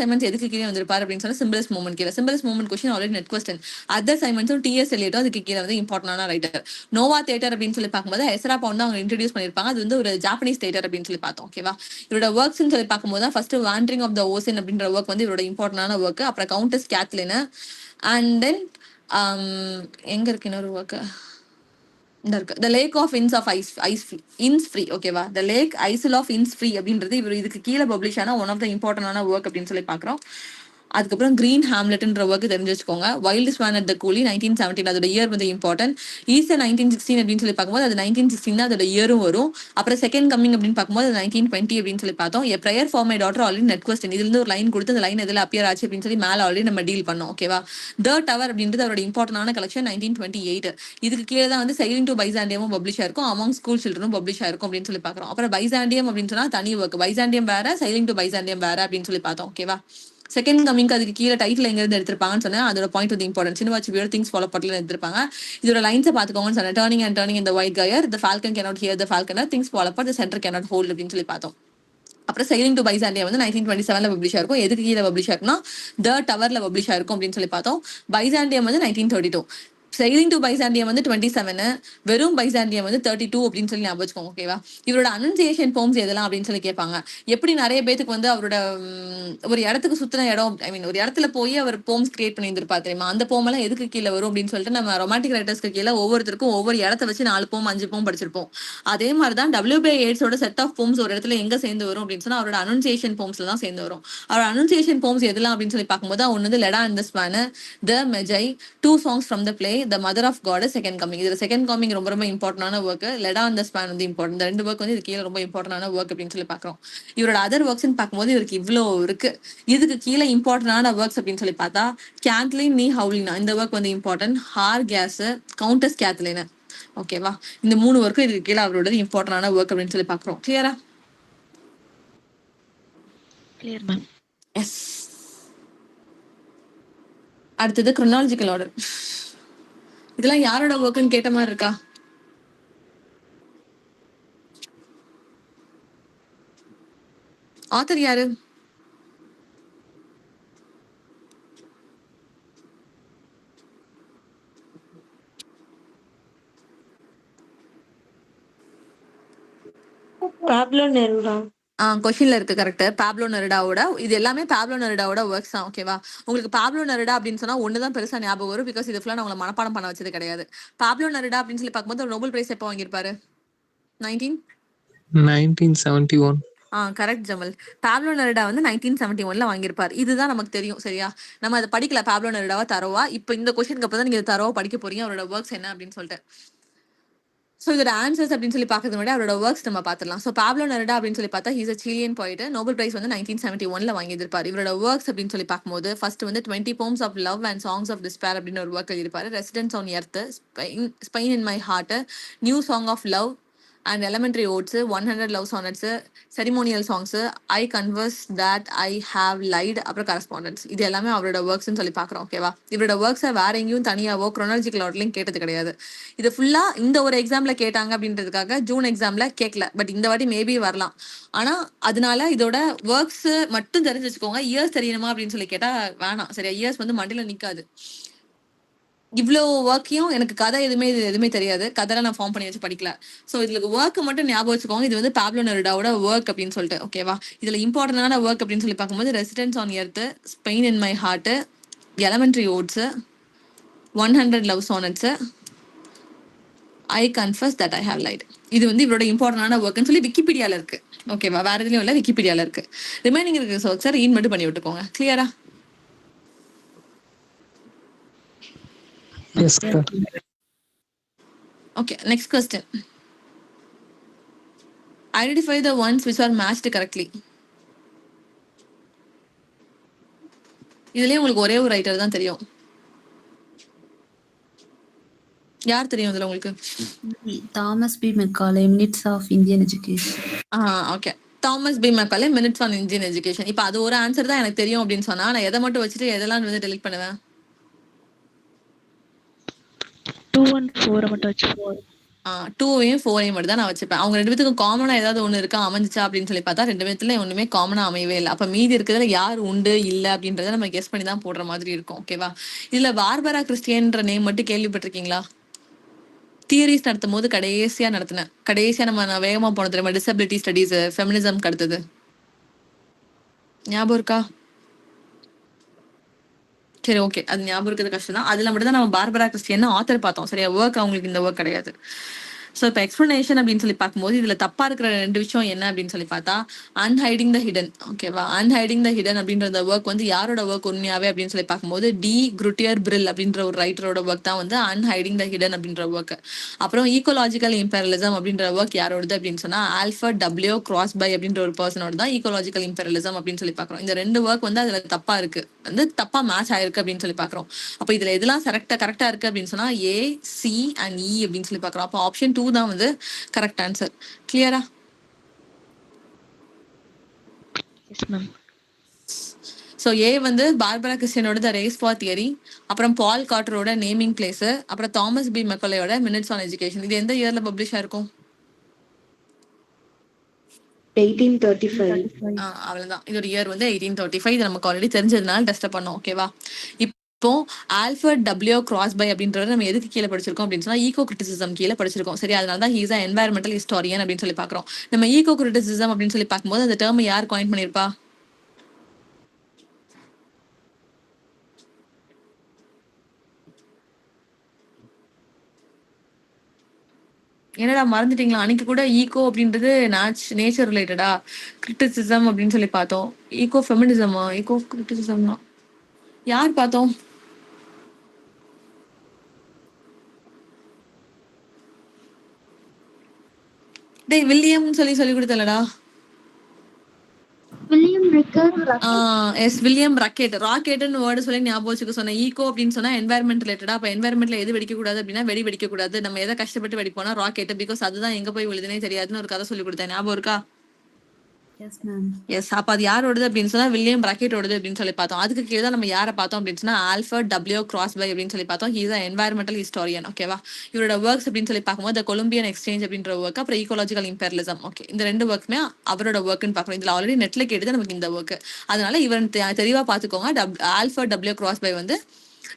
Symons எதுக்கு கீழே வந்திருப்பாரு அப்படின்னு சொன்னா சிம்பிளிஸ்ட் மூவ்மெண்ட் கீழே. Symbolist movement question already NET question. Arthur சைமன்ஸும் TS எலியட்டும் அதுக்கு கீழே வந்து இம்பார்ட்டன்டான ரைட்டர். நோவா தியேட்டர் அப்படின்னு சொல்லி பார்க்கும்போது எஸ்ரா பவுண்ட் அவங்க இன்ட்ரடியூஸ் பண்ணிருப்பாங்க. அது வந்து ஒரு ஜாப்பனீஸ் தியேட்டர் அப்படின்னு சொல்லி பார்த்தோம். ஓகேவா, இவரோட ஒர்க்ஸ் சொல்லி பார்க்கும்போது first wandering of the ocean அப்படின்ற ஒர்க் வந்து இவரோட இம்பார்ட்டன்டான ஒர்க். அப்புறம் கவுண்டஸ் கேத்லின், அண்ட் தென் எங்க இருக்கு இன்னொரு ஒர்க் இந்த இருக்கு, த லேக் ஆஃப் இன்ஸ் ஃப்ரீ. ஓகேவா, த லேக் ஐசில் ஆஃப் இன்ஸ் ஃப்ரீ அப்படின்றது இவர் இதுக்கு கீழே பப்ளிஷ் ஆன ஒன் ஆஃப் த இம்பார்ட்டன்டான ஒர்க் அப்படின்னு சொல்லி பாக்குறோம். அதுக்கப்புறம் கிரீன் ஹாம்லெட்ன்ற ஒர்க் தெரிஞ்சு வச்சுக்கோங்க. வைல்ட் ஸ்வான் அட் த கூலி 1917, அதோட இயர் வந்து இம்பார்ட்டன்ட். ஈஸ்டர் 1916 அப்படின்னு சொல்லி பார்க்கும்போது அது 1916 அதோட இயரும் வரும். அப்புறம் செகண்ட் கமிங் அப்படின்னு பார்க்கும்போது அது 1920 அப்படின்னு சொல்லி பார்த்தோம். எ prayer for my daughter already NET question. இதுல இருந்து ஒரு லைன் கொடுத்து அந்த லைன் எதில் அப்பியர் ஆச்சு அப்படின்னு சொல்லி மேலே ஆல்ரெடி நம்ம டீல் பண்ணோம். ஓகேவா, த டவர் அப்படின்றது அவரோட இம்பார்ட்டன்டான கலெக்ஷன் 1928. இதுக்கு கீழே தான் வந்து சைலிங் டு பைசாண்டியமும் பப்ளிஷ் ஆயிருக்கும், அமாங் ஸ்கூல் சில்ட்ரனும் பப்ளிஷ் ஆயிருக்கும் அப்படின்னு சொல்லி பார்க்குறோம். அப்புறம் பைசாண்டியம் அப்படின்னு சொன்னா தனி ஒர்க். பைசாண்டியம் வேற, சைலிங் டு பைசாண்டியம் வேற அப்படின்னு சொல்லி பார்த்தோம். ஓகேவா, செகண்ட் கமிங் அதுக்கு கீழே டைட்டில் எங்க இருந்து எடுத்திருப்பாங்கன்னு சொன்னா அதோட பாயிண்ட் வந்து இம்பார்ட்டன்ட். சின்ன வியர்ட் திங்ஸ் ஃபாலோ பண்ணல எடுத்திருப்பாங்க. இதோட லைன்ஸை பாத்துக்கோங்கன்னு சொன்னேன். டர்னிங் இந்த wide gyre, the falcon cannot hear the falconer, things follow but the centre cannot hold அப்படின்னு சொல்லி பார்த்தோம். அப்புறம் Sailing to Byzantium வந்து 1927ல பப்ளிஷ் ஆயிருக்கும். எதுக்கு கீழே பப்ளிஷ் ஆயிருக்குன்னா த டவர்ல பப்ளிஷ் ஆயிருக்கும் அப்படின்னு சொல்லி பார்த்தோம். பைசாண்டியம் வந்து 1932. Sailing to Byzantium வந்து 27, வெறும் பைசாண்டியம் வந்து 32 அப்படின்னு சொல்லி ஞாபகம் வச்சுக்கோங்க. ஓகேவா? இவரோட அனன்சியேஷன் போம்ஸ் எதெல்லாம் அப்படின்னு சொல்லி கேட்பாங்க. எப்படி நிறைய பேத்துக்கு வந்து அவரோட ஒரு இடத்துக்கு சுத்தின இடம், ஐ மீன் ஒரு இடத்துல போய் அவர் போம்ஸ் கிரியேட் பண்ணியிருந்திருப்பாரு தெரியுமா, அந்த போம் எல்லாம் எதுக்கு கீழே வரும் அப்படின்னு சொல்லிட்டு நம்ம ரொமான்டிக் ரைட்டர்ஸ்க்கு கீழே ஒவ்வொருத்தருக்கும் ஒவ்வொரு இடத்த வச்சு 4 போம் 5 போம் படிச்சிருப்போம். அதே மாதிரிதான் WBA Yeatsஓட செட் ஆஃப் போம்ஸ் ஒரு இடத்துல எங்க சேர்ந்து வரும் அப்படின்னு சொன்னா அவரோட அனன்சியேஷன் போம்ஸ்ல தான் சேர்ந்து வரும். அவரோட அனன்சியேஷன் போம்ஸ் எதெல்லாம் அப்படின்னு சொல்லி பார்க்கும்போது ஒன்னு வந்து Leda and the swan, the magi, 2 songs from the play, the mother of god, second coming. இதுல செகண்ட் கமிங் ரொம்ப ரொம்ப இம்பார்ட்டன்டான work. Leda and the swan வந்து இம்பார்ட்டன்ட். இந்த 2 ஒர்க் வந்து இது கீழே ரொம்ப இம்பார்ட்டன்டான ஒர்க் அப்படின்னு சொல்லி பாக்குறோம். இவரோட அதர் ஒர்க்ஸ் பார்க்கும்போது இவருக்கு இவ்வளோ இருக்கு. இதுக்கு கீழே இம்பார்ட்டன்டான ஒர்க்ஸ் அப்படின்னு சொல்லி பார்த்தா கேத்லின் நீ ஹவுலினா, இந்த ஒர்க் வந்து important. Hour glass, countess Cathleen. ஓகேவா? இந்த 3 ஒர்க்கும் இதுக்கு கீழே அவரோட இம்பார்ட்டன்டான ஒர்க் அப்படின்னு சொல்லி பாக்குறோம். கிளியரா? Clear ma'am. எஸ். அடுத்தது chronological order. இதெல்லாம் யாரோட ஒர்க்குன்னு கேட்ட மாதிரி இருக்கா? ஆத்தர் யாரு? Pablo Neruda. கொஸ்டின்ல இருக்கு கரெக்ட். பாப்லோ நெருடாவோட இது எல்லாமே பாப்லோ நெருடாவோட ஒர்க்ஸ் தான். ஓகேவா? உங்களுக்கு பாப்லோ நெருடா அப்படின்னு சொன்னா ஒண்ணுதான் பெருசா ஞாபகம் வரும். பிகாஸ் இது ஃபுல்லா நான் உங்களை மனப்பாடம் பண்ண வச்சது கிடையாது. பாப்லோ நெருடா அப்படின்னு சொல்லி பார்க்கும்போது நோபல் பிரைஸ் எப்போ வாங்கியிருப்பாரு? 1971. கரெக்ட் ஜமல். பாப்லோ நெருடா வந்து 1971ல வாங்கியிருப்பாரு. இதுதான் நமக்கு தெரியும். சரியா? நம்ம அதை படிக்கல பாப்லோ நெருடாவா தரோவா. இப்போ இந்த கொஸ்டினுக்கு அப்புறம் தான் நீங்க தரோவா படிக்க போறீங்க அவரோட ஒர்க்ஸ் என்ன அப்படின்னு சொல்லிட்டு. ஸோ இதோட ஆன்சர்ஸ் அப்படின்னு சொல்லி பார்க்கறது முன்னாடி அவரோட ஒர்க்ஸ் நம்ம பார்த்துடலாம். ஸோ பாப்லோ நெருடா அப்படின்னு சொல்லி பார்த்தா ஹீஸ் அ சிலியன் போயிட்டு நோபல் பிரைஸ் வந்து 1971ல வாங்கியிருப்பாரு. இவரோட ஒர்க்ஸ் அப்படின்னு சொல்லி பார்க்கும்போது ஃபர்ஸ்ட் வந்து 20 poems of love and songs of despair அப்படின்னு ஒரு ஒர்க் எழுதியிருப்பாரு. Residence on earth, Spain in my heart, new song of love and elementary odes, 100 love sonnets, ceremonial songs, I converse that I have light, அப்புறம் correspondence. இது எல்லாமே அவரோட ஒர்க்ஸ்ன்னு சொல்லி பார்க்குறோம். ஓகேவா? இவரோட ஒர்க்ஸை வேற எங்கேயும் தனியாவோ chronological orderலையும் கேட்டது கிடையாது. இது ஃபுல்லா இந்த ஒரு எக்ஸாம்ல கேட்டாங்க அப்படின்றதுக்காக ஜூன் எக்ஸாம்ல கேட்கல. பட் இந்த வாட்டி மேபி வரலாம். ஆனா அதனால இதோட ஒர்க்ஸ் மட்டும் தெரிஞ்சு வச்சுக்கோங்க. இயர்ஸ் தெரியணுமா அப்படின்னு சொல்லி கேட்டா வேணாம். சரியா? இயர்ஸ் வந்து மண்டியில நிக்காது. இவ்வளோ ஒர்க்கையும் எனக்கு கதை எதுவுமே தெரியாது. கதைலாம் நான் ஃபார்ம் பண்ணி வச்சு படிக்கல. ஸோ இதுல ஒர்க் மட்டும் ஞாபகம் வச்சுக்கோங்க. இது வந்து பாப்லோ நெருடாவோட ஒர்க் அப்படின்னு சொல்லிட்டு. ஓகேவா? இதுல இம்பார்ட்டன்டான ஒர்க் அப்படின்னு சொல்லி பார்க்கும்போது residence on earth, Spain in my heart, elementary odes, 100 love sonnets, I confess that I have light. இது வந்து இவரோட இம்பார்ட்டன்டான ஒர்க்னு சொல்லி விக்கிபீடியால இருக்கு. ஓகேவா? வேற எதுலயும் இல்ல, விக்கிபீடியால இருக்கு. ரிமைனிங் இருக்கு ஒர்க்ஸை ரீட் மட்டும் பண்ணி விட்டுக்கோங்க. கிளியரா? Yes, sir. Okay, next question. Identify the ones which are matched correctly. இதுலயே உங்களுக்கு ஒரே ஒரு ரைட்டர் தான் தெரியும். யார் தெரியும் இதுல உங்களுக்கு? Thomas B Macaulay, minutes of Indian education. Okay. Thomas B Macaulay, minutes on Indian education. இப்போ அது ஒரு ஆன்சர் தான் எனக்கு தெரியும் அப்படின்னு சொன்னா நான் எதை மட்டும் வச்சுட்டு எதெல்லாம் வந்து டெலிட் பண்ணுவேன்? 2 and 4 மட்டும் வச்சு 2வையும் 4ஐயும் மட்டும் தான் நான் வச்சுப்பேன். அவங்க 2 பேத்துக்கும் காமனா ஏதாவது ஒண்ணு இருக்கா அமைஞ்சிச்சா அப்படின்னு சொல்லி பார்த்தா 2 பேத்துல ஒண்ணுமே காமனா அமையவே இல்லை. அப்ப மீதி இருக்கிறதுல யார் உண்டு இல்ல அப்படின்றத நம்ம கெஸ் பண்ணி தான் போடுற மாதிரி இருக்கும். ஓகேவா? இதுல பார்பரா கிறிஸ்டியன்ற நேம் மட்டும் கேள்விப்பட்டிருக்கீங்களா? தியரிஸ் நடத்தும் போது கடைசியா நம்ம வேகமா போன தெரியுமா? டிசபிலிட்டி ஸ்டடீஸ், ஃபெமினிசம் அடுத்தது ஞாபகம் இருக்கா? சரி, ஓகே. அது ஞாபகம் இருக்கிறது கஷ்டம் தான். அதுல மட்டும் தான் நம்ம பார்பரா கிறிஸ்டியன் ஆத்தர் பார்த்தோம். சரியா? ஒர்க் அவங்களுக்கு இந்த ஒர்க் கிடையாது. ஸோ இப்போ எக்ஸ்பிளனேஷன் அப்படின்னு சொல்லி பார்க்கும்போது இதுல தப்பா இருக்கிற 2 விஷயம் என்ன அப்படின்னு சொல்லி பார்த்தா அன்ஹைடிங் த ஹிடன். ஓகேவா? அன்ஹைடிங் த ஹிடன் அப்படின்ற ஒர்க் வந்து யாரோட ஒர்க் உண்மையாவே அப்படின்னு சொல்லி பார்க்கும்போது டி குருட்டியர் பிரில் அப்படின்ற ஒரு ரைட்டரோட ஒர்க் தான் வந்து அன்ஹைடிங் த ஹிடன் அப்படின்ற ஒர்க். அப்புறம் ஈகோலாஜிக்கல் இம்பெரலிசம் அப்படின்ற ஒர்க் யாரோடது அப்படின்னு சொன்னா ஆல்ஃபர்ட் டபிள்யூ கிராஸ்பை அப்படின்ற ஒரு பர்சனோட தான் ஈகோலாஜிக்கல் இம்பெரலிசம் அப்படின்னு சொல்லி பார்க்குறோம். இந்த 2 ஒர்க் வந்து அதுல தப்பா இருக்கு, வந்து தப்பா மேட்ச் ஆயிருக்கு அப்படின்னு சொல்லி பார்க்குறோம். அப்போ இதுல எதெல்லாம் கரெக்டா இருக்கு அப்படின்னு சொன்னா ஏ, சி அண்ட் இ அப்படின்னு சொல்லி பார்க்குறோம். அப்போ ஆப்ஷன் 2 தான் வந்து கரெக்ட் ஆன்சர். கிளியரா? Yes ma'am. ஸோ ஏ வந்து பார்பரா கிறிஸ்டியனோட த ரேஸ் ஃபார் தியரி, அப்புறம் பால் கார்ட்டரோட நேமிங் பிளேஸ், அப்புறம் தாமஸ் பி மெக்காலேயோட மினிட்ஸ் ஆன் எஜுகேஷன். இது எந்த இயர்ல பப்ளிஷ் ஆயிருக்கும்? 1835. அவ்வளவுதான். இதோட இயர் வந்து 1835. இது நமக்கு ஆல்ரெடி தெரிஞ்சதுனால டெஸ்ட் பண்ணோம். ஓகேவா? இப்போ ஆல்ஃபர்ட் டபிள்யூ கிராஸ்பை அப்படின்றத நம்ம எதுக்கு கீழே படிச்சிருக்கோம் அப்படின்னு சொன்னா ஈகோ கிரிட்டிசிசம் கீழே படிச்சிருக்கோம். சரி, அதனால தான் ஹீஸ் என்வாயர்மெண்டல் ஹிஸ்டாரியன் அப்படின்னு சொல்லி பாக்குறோம். நம்ம ஈகோ கிரிட்டிசிசம் அப்படின்னு சொல்லி பார்க்கும்போது அந்த டேர்ம் யார் காயின் பண்ணிருப்பா? என்னடா மறந்துட்டீங்களா? அன்னைக்கு கூட ஈகோ அப்படின்றது நேச்சர் ரிலேட்டடா, கிரிட்டிசிசம் அப்படின்னு சொல்லி பார்த்தோம். ஈகோ ஃபெமினிசமா, ஈகோ கிரிட்டிசிசம்னா யார் பார்த்தோம்? டேய் வில்லியம் சொல்லி கொடுத்தலடா. William Rickard. எஸ், வில்லியம் ராக்கெட்னு வேர்டு சொல்லி ஞாபகம் வச்சுக்க சொன்னேன். ஈகோ அப்படின்னு சொன்னா என்வாயர்மெண்ட் ரிலேட்டடா. அப்ப என்வாயர்மெண்ட்ல எது வெடிக்க கூடாது அப்படின்னா வெடி வெடிக்க கூடாது. நம்ம எதை கஷ்டப்பட்டு வெடிப்போம்னா ராக்கெட், பிகாஸ் அதுதான் எங்க போய் விழுதுனே தெரியாதுன்னு ஒரு கதை சொல்லி கொடுத்தேன். ஞாபகம் இருக்கா? Yes, ma'am. எஸ், அப்ப அது யாரோடது அப்படின்னு சொன்னா வில்லியம் ராக்கெட்டோடது அப்படின்னு சொல்லி பார்த்தோம். அதுக்கு கீழே தான் நம்ம யாரை பார்த்தோம் அப்படின்னு சொன்னா ஆல்ஃபர்ட் டபிள்யூ கிராஸ்பை அப்படின்னு சொல்லி பார்த்தோம். He's environmental historian. ஓகேவா? இவரோட ஒர்க்ஸ் அப்படின்னு சொல்லி பார்க்கும்போது த கொலம்பியன் எக்ஸ்சேஞ்ச் அப்படின்ற ஒர்க், அப்புறம் ஈகோலாஜிக்கல் இம்பெரலிசம். ஓகே, இந்த 2 ஒர்க்குமே அவரோட ஒர்க்னு பார்க்கணும். இதுல ஆல்ரெடி நெட்ல கேட்டது நமக்கு இந்த ஒர்க். அதனால இவன் தெளிவா பாத்துக்கோங்க. ஆல்ஃபர்ட் டபிள்யூ கிராஸ்பை வந்து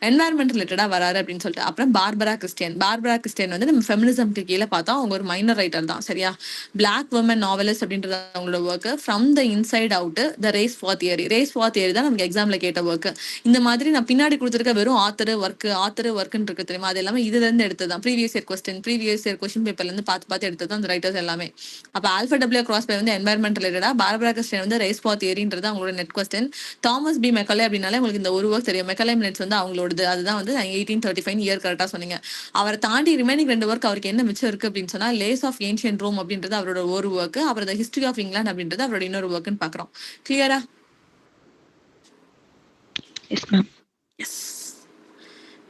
என்வாயர்மெண்ட் ரிலேட்டடா வராரு அப்படின்னு சொல்லிட்டு. அப்புறம் பார்பரா கிறிஸ்டியன் வந்து நம்ம ஃபெமினிசம்க்கு கீழே பார்த்தோம். அவங்க ஒரு மைனர் ரைட்டர் தான். சரியா? பிளாக் உமன் நாவலிஸ்ட் அப்படின்றது அவங்களோட work. From the inside out the race for theory தான் நமக்கு எக்ஸாம்ல கேட்ட ஒர்க். இந்த மாதிரி நான் பின்னாடி கொடுத்துருக்க வெறும் ஆத்தர் ஒர்க்னு இருக்கு தெரியுமா, அது எல்லாமே இதுல இருந்து எடுத்ததான். ப்ரீவியஸ் இயர் கொஸ்டின் பேப்பர்ல இருந்து பார்த்து எடுத்தது அந்த ரைட்டர்ஸ் எல்லாமே. அப்ப ஆல்ஃபா டபிள்யூ கிராஸ்பை வந்து என்வாயர்மெண்ட் ரிலேட்டடா, பார்பரா கிறிஸ்டியன் வந்து ரேஸ் ஃபார் தியரின்றது அவங்களோட NET question. Thomas B Macaulay அப்படின்னாலே உங்களுக்கு இந்த ஒரு ஒர்க் தெரியும். மெக்கலே மினிட்ஸ் வந்து அவங்களோட, அதுதான் வந்து 1835 இயர் கரெக்டா சொன்னீங்க. அவரை தாண்டி ரிமைனிங் 2 ஒர்க் அவருக்கு என்ன மிச்சம் இருக்கு அப்படின்னு சொன்னா லேஸ் ஆஃப் ஏன்ஷியன்ட் ரோம் அப்படின்றது அவரோட ஒரு ஒர்க், அப்புறம் த ஹிஸ்டரி ஆஃப் இங்கிலாந்து அப்படின்றது அவரோட இன்னொரு ஒர்க்னு பாக்குறோம். கிளியரா? Yes ma'am. Yes.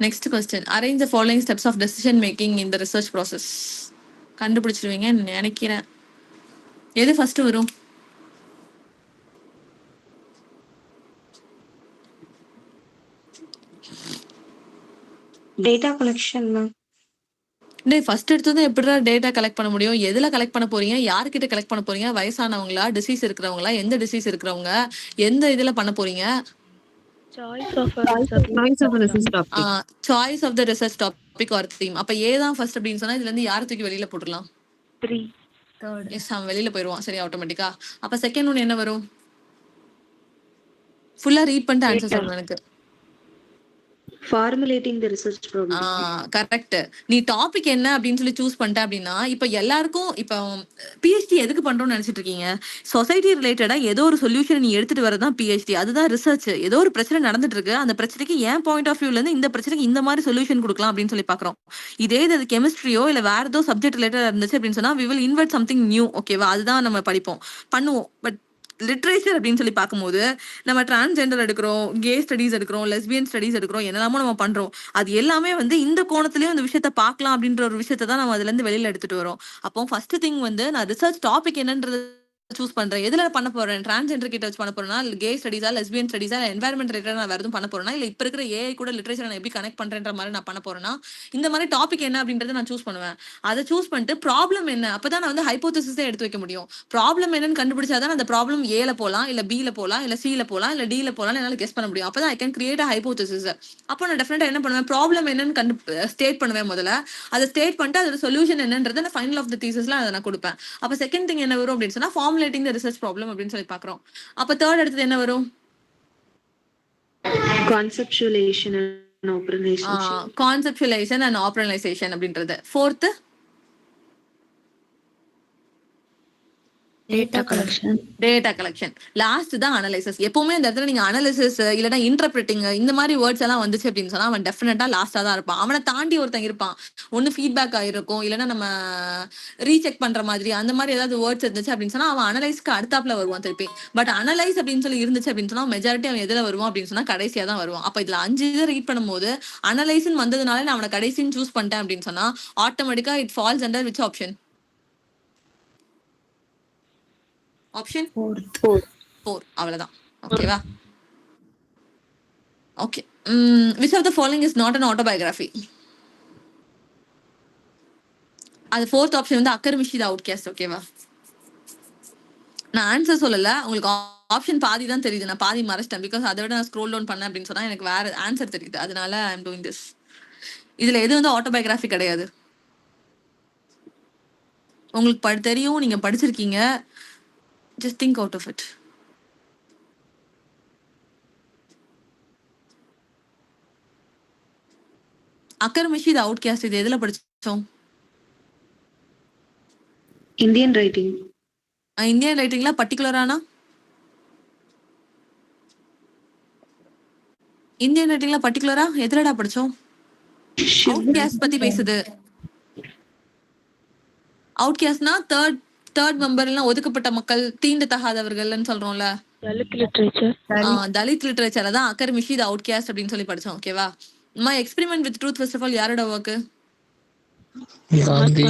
Next question, arrange the following steps of decision making in the research process. கண்டுபிடிச்சிருவீங்கன்னு நினைக்கிறேன். எது ஃபர்ஸ்ட் வரும்? Data collection, ma'am. ஃபர்ஸ்ட் எடுத்தது எப்படிடா டேட்டா கலெக்ட் பண்ண முடியும்? எதுல கலெக்ட் பண்ண போறீங்க? யார்கிட்ட கலெக்ட் பண்ண போறீங்க? வயசானவங்களா, டிசீஸ் இருக்கிறவங்களா, எந்த டிசீஸ் இருக்கிறவங்க, எந்த இதுல பண்ண போறீங்க? Choice of research topic. Choice of the research topic or theme. அப்ப ஏ தான் ஃபர்ஸ்ட் அப்படின்னு சொன்னா இதுல இருந்து யாரை தூக்கி வெளியில போட்டுடலாம்? 3. Third. எஸ், அவன் வெளியில போயிடுவான். சரி, ஆட்டோமேட்டிக்கா. அப்ப செகண்ட் ஒன் என்ன வரும்? ஃபுல்லா ரீட் பண்ணிட்டு ஆன்சர் சொல்லணும் எனக்கு. Formulating the research problem. Correct. நீ டாபிக் என்ன அப்படின்னு சொல்லி சூஸ் பண்ணிட்ட அப்படின்னா, இப்ப எல்லாருக்கும் இப்ப பிஹெச்டி எதுக்கு பண்றோம்னு நினைச்சிட்டு இருக்கீங்க? சொசைட்டி ரிலேட்டடா ஏதோ ஒரு சொல்யூஷன் நீ எடுத்துட்டு வரதான் பிஹெச்டி. அதுதான் ரிசர்ச். ஏதோ ஒரு பிரச்சனை நடந்துட்டு இருக்கு, அந்த பிரச்சனைக்கு என் பாயிண்ட் ஆஃப் வியூல இருந்து இந்த பிரச்சனைக்கு இந்த மாதிரி சொல்யூஷன் கொடுக்கலாம் அப்படின்னு சொல்லி பாக்குறோம். இதே இது கெமிஸ்ட்ரியோ இல்ல வேற ஏதோ சப்ஜெக்ட் ரிலேட்டடா இருந்துச்சு அப்படின்னு சொன்னா we will invent something new. ஓகேவா? அதுதான் நம்ம படிப்போம், பண்ணுவோம். பட் லிட்ரேச்சர் அப்படின்னு சொல்லி பார்க்கும்போது நம்ம டிரான்ஸ்ஜெண்டர் எடுக்கிறோம், கே ஸ்டடிஸ் எடுக்கிறோம், லெஸ்பியன் ஸ்டடிஸ் எடுக்கிறோம், என்னெல்லாமோ நம்ம பண்றோம். அது எல்லாமே வந்து இந்த கோணத்திலயும் இந்த விஷயத்த பார்க்கலாம் அப்படின்ற ஒரு விஷயத்த தான் நம்ம அதுல இருந்து வெளியில எடுத்துட்டு வரோம். அப்போ ஃபர்ஸ்ட் திங் வந்து நான் ரிசர்ச் டாபிக் என்னன்றது சூஸ் பண்றேன். எதுல பண்ண போறேன்? டிரான்ஸ்ஜெண்டர் கிட்ட வச்சு பண்ண போறேன்னா, கே ஸ்டடிஸா, லெஸ்பியன் ஸ்டடிஸா, என்வாயர்மெண்ட் ரிலேட்டட் நான் வேற எதுவும் பண்ண போறேன்னா, இல்ல இப்ப இருக்கிற ஏஐ கூட லிட்ரேச்சர் நான் எப்படி கனெக்ட் பண்றேன்ற மாதிரி நான் பண்ண போறேன்னா, இந்த மாதிரி டாபிக் என்ன அப்படின்றத நான் சூஸ் பண்ணுவேன். அதை சூஸ் பண்ணிட்டு ப்ராப்ளம் என்ன, அப்பதான் நான் வந்து ஹைபோதசிஸே எடுத்து வைக்க முடியும். ப்ராப்ளம் என்னன்னு கண்டுபிடிச்சாதான் அந்த ப்ராப்ளம் ஏல போலாம், இல்ல பில போலாம், இல்ல சில போலாம், இல்ல டில போலாம், என்னால கெஸ் பண்ண முடியும். அப்பதான் I can create a hypothesis. அப்போ நான் டெஃபினட்டா என்ன பண்ணுவேன்? ப்ராப்ளம் என்னன்னு ஸ்டேட் பண்ணுவேன். முதல்ல அதை ஸ்டேட் பண்ணிட்டு அதோட சொல்யூஷன் என்னன்றத நான் ஃபைனல் ஆஃப் த தீசிஸ்ல அதை நான் கொடுப்பேன். அப்ப செகண்ட் திங் என்ன வரும் அப்படின்னு சொன்னா ஃபார்முலேட்டிங் த ரிசர்ச் ப்ராப்ளம் அப்படின்னு சொல்லி பாக்குறோம். அப்ப தேர்ட் அடுத்தது என்ன வரும்? Conceptualization and operationalization. கான்செப்டுவலைசேஷன் அண்ட் ஆப்பரேஷனலைசேஷன் அப்படின்றது. Fourth Data collection. Data collection. Last தான் அனலைசிஸ். எப்பவுமே இந்த இடத்துல நீங்க அனலைசிஸ் இல்லைன்னா இன்டர்பிரிட்டிங் இந்த மாதிரி வேர்ட்ஸ் எல்லாம் வந்துச்சு அப்படின்னு சொன்னா அவன் டெஃபினட்டா லாஸ்டா தான் இருப்பான். அவனை தாண்டி ஒருத்தன் இருப்பான். ஒன்னு ஃபீட்பேக் ஆயிருக்கும், இல்லைன்னா நம்ம ரீசெக் பண்ற மாதிரி அந்த மாதிரி ஏதாவது வேர்ட்ஸ் இருந்துச்சு அப்படின்னு சொன்னா அவன் அனலைஸ்க்கு அடுத்தாப்புல வருவான் திருப்பி. பட் அனலைஸ் அப்படின்னு சொல்லி இருந்துச்சு அப்படின்னு சொன்னா மெஜாரிட்டி அவன் எதுல வருவான் அப்படின்னு சொன்னா கடைசியா தான் வருவான். அப்ப இதுல 5 இதை ரீட் பண்ணும்போது அனலைஸ்ன்னு வந்ததுனால நான் அவனை கடைசின்னு சூஸ் பண்ணிட்டேன் அப்படின்னு சொன்னா ஆட்டோமேட்டிக்கா it falls under which option? Option 4. அவ்வளவுதான். ஓகேவா? Okay. which of the following is not an autobiography? அது 4th ஆப்ஷன் வந்து அக்கர்மிஷி த அவுட்காஸ்ட். ஓகேவா? நான் ஆன்சர் சொல்லல, உங்களுக்கு ஆப்ஷன் பாதி தான் தெரியுது, நான் பாதி மறைச்சிட்டேன். பிகாஸ் அதை விட நான் ஸ்க்ரோல் டவுன் பண்ணேன் அப்படின்னு சொன்னா எனக்கு வேற ஆன்சர் தெரியுது, அதனால ஐ எம் டூயிங் திஸ். இதுல எது வந்து ஆட்டோபயோகிராஃபி கிடையாது. உங்களுக்கு தெரியும், நீங்க படிச்சிருக்கீங்க, just think out of it. Akkarmashi இது அவுட் கேஸ்ட், இது எதுல படிச்சோம்? Indian writing. இந்தியன் ரைட்டிங்ல பர்டிகுலரானா இந்தியன் ரைட்டிங்ல பர்டிகுலரா எதுலடா படிச்சோம்? அவுட் கேஸ்ட் பத்தி பேசுது. அவுட் கேஸ்ட்னா தேர்ட் மெம்பர் எல்லாம் ஒதுக்கப்பட்ட மக்கள், தீண்டத்தகாதவர்கள்னு சொல்றோம்ல, தலித் லிட்ரேச்சர். தலித் லிட்டரேச்சர்ல தான் அக்கர்மிஷி இது அவுட் கேஸ்ட் அப்படின்னு சொல்லி படிச்சோம். ஓகேவா? My experiment with truth first of all யாரோட ஒர்க்? காந்தி.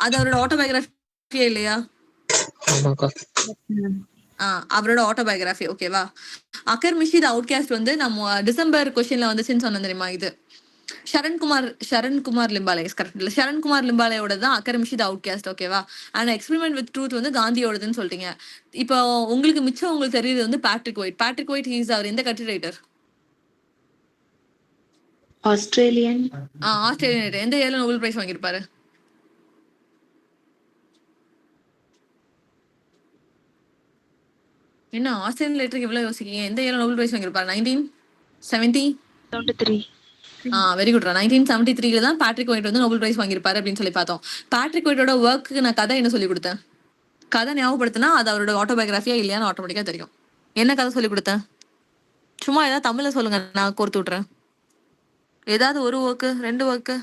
அது அவரோட ஆட்டோபயோகிராஃபியே இல்லையா? ஆமாக்கா. அவரோட ஆட்டோபயோகிராஃபி. ஓகேவா? அக்கர்மிஷி தி அவுட்காஸ்ட் வந்து நம்ம டிசம்பர் கொஸ்டின்ல வந்துச்சுன்னு சொன்னேன் தெரியுமா? இது ஷரண்குமார் லிம்பாலே கரெக்ட் இல்ல, ஷரண்குமார் லிம்பாலேயோட தான் அக்கர்மிஷி தி அவுட்காஸ்ட். ஓகேவா? அண்ட் எக்ஸ்பெரிமெண்ட் வித் ட்ரூத் வந்து காந்தியோடதுன்னு சொல்லிட்டீங்க. இப்போ உங்களுக்கு மிச்சம் உங்களுக்கு தெரியுது வந்து பேட்ரிக் ஒயிட் ஹீஸ் அவர் எந்த country writer? Australian. Australian writer. எந்த இயர்ல நோபல் பிரைஸ் வாங்கியிருப்பாரு? என்ன ஆஸ்திரேலியன் ரைட்டருக்கு இவ்வளவு யோசிக்கீங்க? எந்த இயர்ல நோபல் பிரைஸ் வாங்கியிருப்பாரு? 1970. 73. Very good. 1973 தான் பேட்ரிக் ஒயிட் வந்து நோபல் பிரைஸ் வாங்கியிருப்பாரு அப்படின்னு சொல்லி பார்த்தோம். பேட்ரிக் ஒயிட்டோட ஒர்க்கு நான் கதை என்ன சொல்லி கொடுத்தேன்? கதை ஞாபகப்படுத்தினா அது அவரோட ஆட்டோபயோகிராஃபியா இல்லையான்னு ஆட்டோமேட்டிக்கா தெரியும். என்ன கதை சொல்லி கொடுத்தேன்? சும்மா ஏதாவது தமிழ்ல சொல்லுங்க, நான் கோர்த்து விட்டுறேன். ஏதாவது ஒரு ஒர்க்கு, 2 ஒர்க்கு.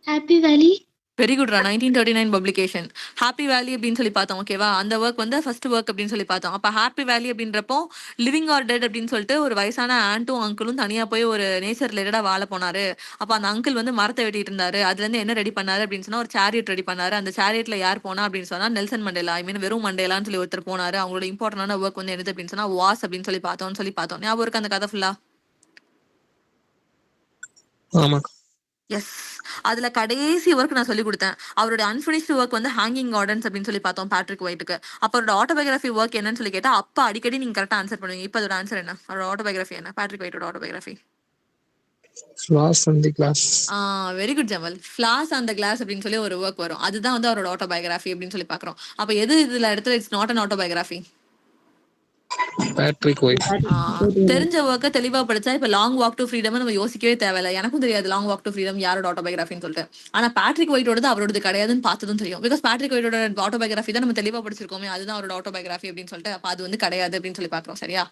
ஹாப்பி வேலி. வெரி குட்ரா. 1939 பப்ளிகேஷன் ஹாப்பி வேலி அப்படின்னு சொல்லி பார்த்தோம். ஓகேவா? அந்த ஒர்க் வந்து ஃபர்ஸ்ட் ஒர்க் அப்படின்னு சொல்லி பார்த்தோம். அப்ப ஹாப்பி வேலி அப்படின்றப்போ லிவிங் ஆர் டெட் அப்படின்னு சொல்லிட்டு ஒரு வயசான ஆண்ட்டும் அங்கிளும் தனியா போய் ஒரு நேச்சர் ரிலேட்டடா வாழ போனாரு. அப்ப அந்த அங்கிள் வந்து மரத்தை வெட்டிட்டு இருந்தாரு. அதுல இருந்து என்ன ரெடி பண்ணாரு அப்படின்னு சொன்னா ஒரு சேரியட் ரெடி பண்ணாரு. அந்த சேரியட்ல யார் போனா அப்படின்னு சொன்னா நெல்சன் மண்டேலா, ஐ மீன் வெறும் மண்டேலான்னு சொல்லி ஒருத்தர் போனாரு. அவங்களோட இம்பார்ட்டன்டான ஒர்க் வந்து என்னது அப்படின்னு சொன்னா வாஸ் அப்படின்னு சொல்லி பார்த்தோம். ஞாபகம் இருக்கு அந்த கதை ஃபுல்லா? ஆமாக்கா. எஸ். அதுல கடைசி ஒர்க் நான் சொல்லி கொடுத்தேன். அவரோட அன்பினிஷ்டு ஒர்க் வந்து ஹேங்கிங் கார்டன்ஸ் அப்படின்னு சொல்லி பார்த்தோம் பேட்ரிக் ஒயிட்டுக்கு. அப்ப அவரோட ஆட்டோபயோகிராஃபி ஒர்க் என்னன்னு சொல்லி கேட்டா அப்ப அடிக்கடி நீங்க கரெக்டா ஆன்சர் பண்ணுவீங்க. இப்ப அதோட ஆன்சர் என்ன? அவரோட ஆட்டோபயோகிராஃபி என்ன? பேட்ரிக் ஒயிட்டோட autobiography. Flaws on the glass. Very good Jamal. Flaws on the glass அப்படின்னு சொல்லி ஒரு ஒர்க் வரும். அதுதான் வந்து அவரோட ஆட்டோபயோகிராஃபி அப்படின்னு சொல்லி பாக்குறோம். அப்ப எது இதுல இடத்துல it's not an autobiography? Patrick White. தெரிஞ்ச ஒர்க்க தெளிவா படிச்சா இப்ப லாங் வாக் டு ஃப்ரீடம் நம்ம யோசிக்கவே தேவையில்ல. எனக்கும் தெரியாது லாங் வாக் டு ஃப்ரீடம் யாரோட ஆட்டோபயோகிராஃபின்னு சொல்லிட்டு. ஆனா பேட்ரிக் ஒயிட்டோடது அவரோடது கிடையாதுன்னு பார்த்ததும் தெரியும். பிகாஸ் பேட்ரிக் ஒயிட்டோட ஆட்டோபயோகிராஃபி தான் நம்ம தெளிவா படிச்சிருக்கோமே, அதுதான் அவரோட ஆட்டோபயோகிராஃபி அப்படின்னு சொல்லிட்டு. அப்ப அது வந்து கிடையாது அப்படின்னு சொல்லி பாக்குறோம். சரியா?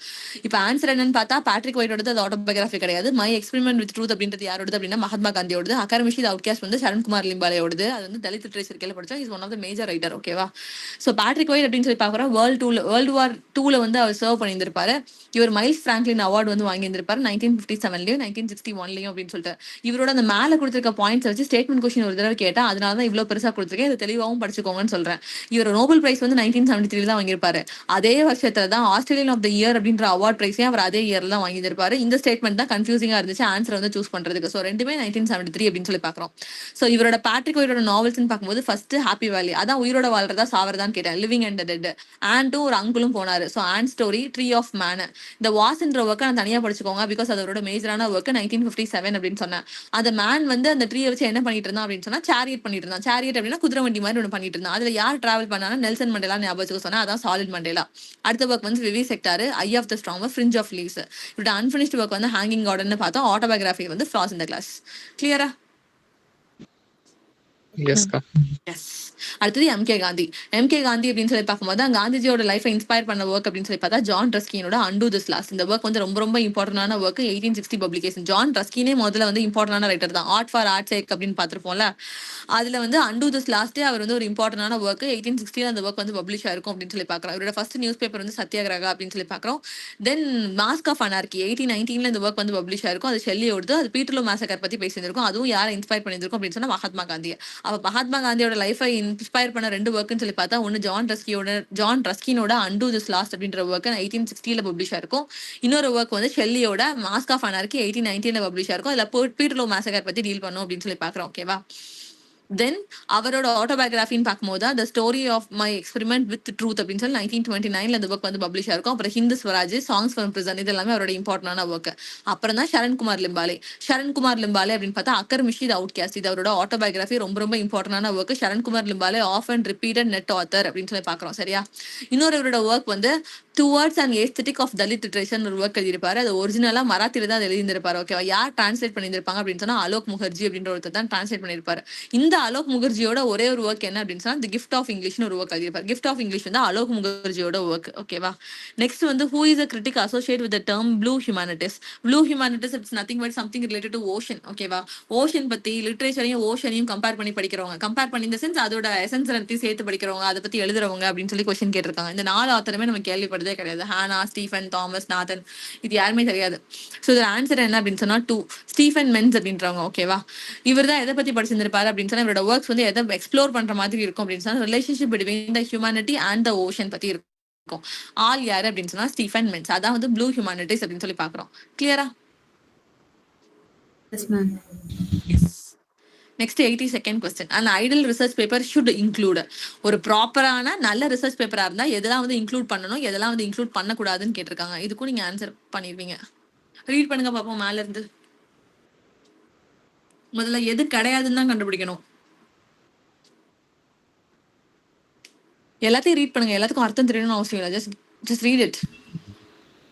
இப்ப ஆன்சர் என்னன்னு பார்த்தா பேட்ரிக் ஒயிட்டோடது அது ஆட்டோபயோகிராஃபி கிடையாது. மை எக்ஸ்பெரிமெண்ட் வித் ட்ரூத் அப்படின்றது யாரோடது அப்படின்னா மகாத்மா காந்தியோடது. அகாடமிஷி தி அவுட்காஸ்ட் வந்து சரண்குமார் லிம்பாலேயோடது. அது வந்து தலித் லிட்ரேச்சர் கீழ படிச்சோம். Is one of the major writer. ஓகேவா? சோ பேட்ரிக் ஒயிட் அப்படின்னு சொல்லி பாக்குறோம். வேர்ல்டு வார் 2ல வந்து அவர் சர்வ் பண்ணியிருந்திருப்பாரு. இவர் மைல்ஸ் பிராங்க்லின் அவார்டு வந்து வாங்கியிருந்திருப்பாரு 1957லயும் 1961லயும் அப்படின்னு சொல்லிட்டு. இவரோட அந்த மேல கொடுத்திருக்க பாயிண்ட்ஸ் வச்சு ஸ்டேட்மெண்ட் கொஸ்டின் ஒரு தடவை கேட்டா அதனாலதான் இவ்வளவு பெருசா கொடுத்துருக்கேன். இது தெளிவாகவும் படிச்சுக்கோங்கன்னு சொல்றேன். இவர் நோபல் பிரைஸ் வந்து 1973 தான் வாங்கியிருப்பாரு. அதே வருஷத்துல தான் ஆஸ்திரேலியன் ஆஃப் த இயர் அப்படின்ற அவார்ட் பிரைஸே அவர் அதே இயர்ல தான் வாங்கியிருப்பாரு. இந்த ஸ்டேட்மெண்ட் தான் கன்ஃபியூசிங்கா இருந்துச்சு ஆன்சர் வந்து சூஸ் பண்றதுக்கு. சோ ரெண்டுமே 1973 அப்படின்னு சொல்லி பாக்குறோம். சோ இவரோட பேட்ரிக் ஒயிட்டோட நாவல்ஸ்ன்னு பார்க்கும்போது ஃபர்ஸ்ட் ஹாப்பி வேலி, அதான் உயிரோட வாழ்றதா சாவறதான்னு கேட்டேன். Living and dead. ஆண்டும் ஒரு அங்குளும் போனாரு. So aunt story, tree of man. இந்த வாஸ்ன்ற ஒர்க்கை நான் தனியா படிச்சுக்கோங்க. பிகாஸ் அதோட மேஜரான ஒர்க் 1957 அப்படின்னு சொன்னேன். அந்த மேன் வந்து அந்த ட்ரீயை வச்சு என்ன பண்ணிட்டு இருந்தான் அப்படின்னு சொன்னா சேரியட் பண்ணிட்டு இருந்தான். சேரியட் அப்படின்னா குதிரை வண்டி மாதிரி ஒன்று பண்ணிட்டு இருந்தான். அதுல யார் டிராவல் பண்ணாலும் நெல்சன் மண்டேலா ஞாபகம் சொன்னா அதான் சாலிட் மண்டேலா. அடுத்த ஒர்க் வந்து vivisector, eye of the storm, fringe of leaves. இவரோட அன்பினிஷ்டு ஒர்க் வந்து ஹேங்கிங் கார்டன் பார்த்தோம். ஆட்டோபயோகிராஃபி வந்து ஃபிளாஸ் இன் த கிளாஸ். கிளியரா? Yes, ka. எஸ். அடுத்தது எம்கே காந்தி அப்படின்னு சொல்லி பார்க்கும்போது காந்திஜியோட லைஃபை இன்ஸ்பயர் பண்ண ஒர்க் அப்படின்னு சொல்லி பார்த்தா ஜான் ரஸ்கினோட அண்டு திஸ் லாஸ். இந்த ஒர்க் வந்து ரொம்ப ரொம்ப இம்பார்ட்டன்டான ஒர்க். 1860 பப்ளிகேஷன். ஜான் ரஸ்கினே முதல்ல வந்து இம்பார்ட்டன்டான ரைட்டர் தான். ஆர்ட் ஃபார் ஆர்ட் சேக் அப்படின்னு பார்த்திருப்போம்ல. அதுல வந்து அண்டு திஸ் லாஸ்டே அவர் வந்து ஒரு இம்பார்ட்டன்டான ஒர்க். 1860 அந்த ஒர்க் வந்து பப்ளிஷ் ஆயிருக்கும் அப்படின்னு சொல்லி பார்க்குறோம். இவரோட ஃபர்ஸ்ட் நியூஸ் பேப்பர் வந்து சத்யாகிரகா அப்படின்னு சொல்லி பார்க்குறோம். தென் மாஸ்க் ஆஃப் அனார்கி 1819 இந்த ஒர்க் வந்து பப்ளிஷ் ஆயிருக்கும். அது ஷெல்லியோடது. அது பீட்டர்லோ மேசக்கர் பத்தி பேசியிருக்கும். அதுவும் யாரை இன்ஸ்பயர் பண்ணியிருக்கும் அப்படின்னு சொன்னா மகாத்மா காந்தி. அப்ப மகாத்மா காந்தியோட லைஃபை இன்ஸ்பயர் பண்ண 2 ஒர்க்னு சொல்லி பார்த்தா ஒன்னு ஜான் ரஸ்கினோட அண்டு திஸ் லாஸ்ட் அப்படின்ற ஒர்க் 1860 பப்ளிஷ் ஆயிருக்கும். இன்னொரு ஒர்க் வந்து ஷெல்லியோட மாஸ்க் ஆஃப் அனார்கி 1819 பப்ளிஷ் ஆயிருக்கும். அதுல பீட்டர்லோ மேசக்கர் பத்தி டீல் பண்ணும் அப்படின்னு சொல்லி பாக்குறோம். ஓகேவா? தென் அவரோட ஆட்டோபயோகிராஃபின்னு பார்க்கும்போது the story of my experiment with truth அப்படின்னு சொல்லி 1929 அந்த புக் வந்து பப்ளிஷ் ஆயிருக்கும். அப்புறம் Hindu Swaraj, songs from prison, இது எல்லாமே அவரோட இம்பார்ட்டன்டான ஒர்க். அப்புறம் தான் சரண்குமார் லிம்பாலே அப்படின்னு பார்த்தா அக்கர் மிஷித் அவுட் கேஸ்ட், இது அவரோட ஆட்டோபயோகிராஃபி, ரொம்ப ரொம்ப இம்பார்ட்டன்டான work. Sharankumar Limbale of and repeated NET author அப்படின்னு சொல்லி பார்க்குறோம். சரியா? இன்னொரு அவரோட ஒர்க் வந்து towards and aesthetic of Dalit literature ஒரு ஒர்க் எழுதியிருப்பாரு. அது ஒரிஜினலா மராத்தியில தான் எழுதியிருப்பாரு. ஓகேவா? யார் டிரான்ஸ்லேட் பண்ணியிருப்பாங்க அப்படின்னு சொன்னா அலோக் முகர்ஜி அப்படின்ற ஒருத்தர் தான் டிரான்ஸ்லேட் பண்ணியிருப்பாரு. இந்த அலோக் முகர்ஜியோட ஒரே ஒரு ஒர்க் என்ன அப்படின்னு சொன்னா தி கிஃப்ட் ஆஃப் இங்கிலீஷ்னு ஒரு ஒர்க் எழுதியிருப்பாரு. கிஃப்ட் ஆஃப் இங்கிலீஷ் வந்து அலோக் முகர்ஜியோட ஒர்க். ஓகேவா? நெக்ஸ்ட் வந்து who is a critic associate with the term blue humanities. Blue humanities it's nothing but something related to ocean. ஓகேவா? ஓஷன் பத்தி லிட்ரேச்சரையும் ஓஷனையும் கம்பேர் பண்ணி படிக்கிறவங்க, கம்பேர் பண்ணி இந்த சென்ஸ் அதோட எசன்ஸ் எல்லாத்தையும் சேர்த்து படிக்கிறவங்க, அதை பத்தி எழுதுறவங்க அப்படின்னு சொல்லி கொஸ்டின் கேட்டிருக்காங்க. இந்த 4 ஆத்தருமே நம்ம கேள்விப்பட்டதே கிடையாது. ஹானா, ஸ்டீஃபன், தாமஸ், நாதன், இது யாருமே தெரியாது. ஸோ இதோட ஆன்சர் என்ன அப்படின்னு சொன்னா 2 ஸ்டீஃபன் மென்ஸ் அப்படின்றவங்க. ஓகேவா? இவர் தான் எதை பத்தி படிச்சிருந்திருப்பாரு அப்படின்னு சொன்னா இவரோட ஒர்க்ஸ் வந்து எதை எக்ஸ்ப்ளோர் பண்ற மாதிரி இருக்கும் அப்படின்னு சொன்னா relationship between the humanity and the ocean பத்தி இருக்கும். ஆல் யாரு அப்படின்னு சொன்னா ஸ்டீஃபன் மென்ஸ். அதான் வந்து ப்ளூ ஹியூமனிட்டிஸ் அப்படின்னு சொல்லி பாக்குறோம். கிளியரா? Yes, ma'am. Next 82nd question. an Idol research paper should include. ஒரு ப்ராப்பரான நல்ல ரிசர்ச் பேப்பரா இருந்தா எதெல்லாம் வந்து இன்க்ளூட் பண்ணணும், எதெல்லாம் வந்து இன்க்ளூட் பண்ணக்கூடாதுன்னு கேட்டிருக்காங்க. இதுக்கும் நீங்க ஆன்சர் பண்ணிருவீங்க. ரீட் பண்ணுங்க பாப்போம் மேல இருந்து. முதல்ல எது கிடையாதுன்னு தான் கண்டுபிடிக்கணும். எல்லாத்தையும் ரீட் பண்ணுங்க. எல்லாத்துக்கும் அர்த்தம் தெரியணும்னு அவசியம் இல்லை. Just read it.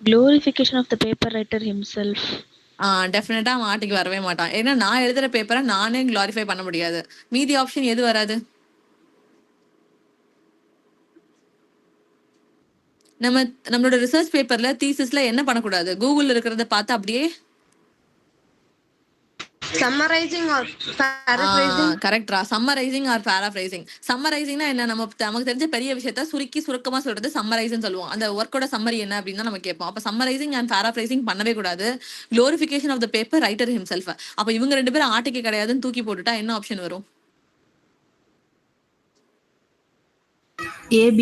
Glorification of the paper writer himself. டெஃபினட்டா மாட்டிக்கு வரவே மாட்டான். ஏன்னா நான் எழுதுற பேப்பரை நானே கிளாரிஃபை பண்ண முடியாது. மீதி ஆப்ஷன் எது வராது? நம்மளோட ரிசர்ச் பேப்பர்ல தீசிஸ்ல என்ன பண்ணக்கூடாது? கூகுள்ல இருக்கிறத பார்த்து அப்படியே summarizing or paraphrasing. கரெக்டா? Summarizing or paraphrasing. சம்மரைசிங்னா என்ன? நமக்கு தெரிஞ்ச பெரிய விஷயத்த சுருக்கமா சொல்றது சம்மரைஸ்னு சொல்லுவோம். அந்த ஒர்க்கோட சம்மரி என்ன அப்படின்னு நம்ம கேட்போம். அப்ப சம்மரைசிங் அண்ட் பேராஃப்ரைசிங் பண்ணவே கூடாது. Glorification of the paper writer himself. அப்ப இவங்க 2 பேரும் ஆர்டிக்கல் கிடையாதுன்னு தூக்கி போட்டுட்டா என்ன ஆப்ஷன் வரும்? AB.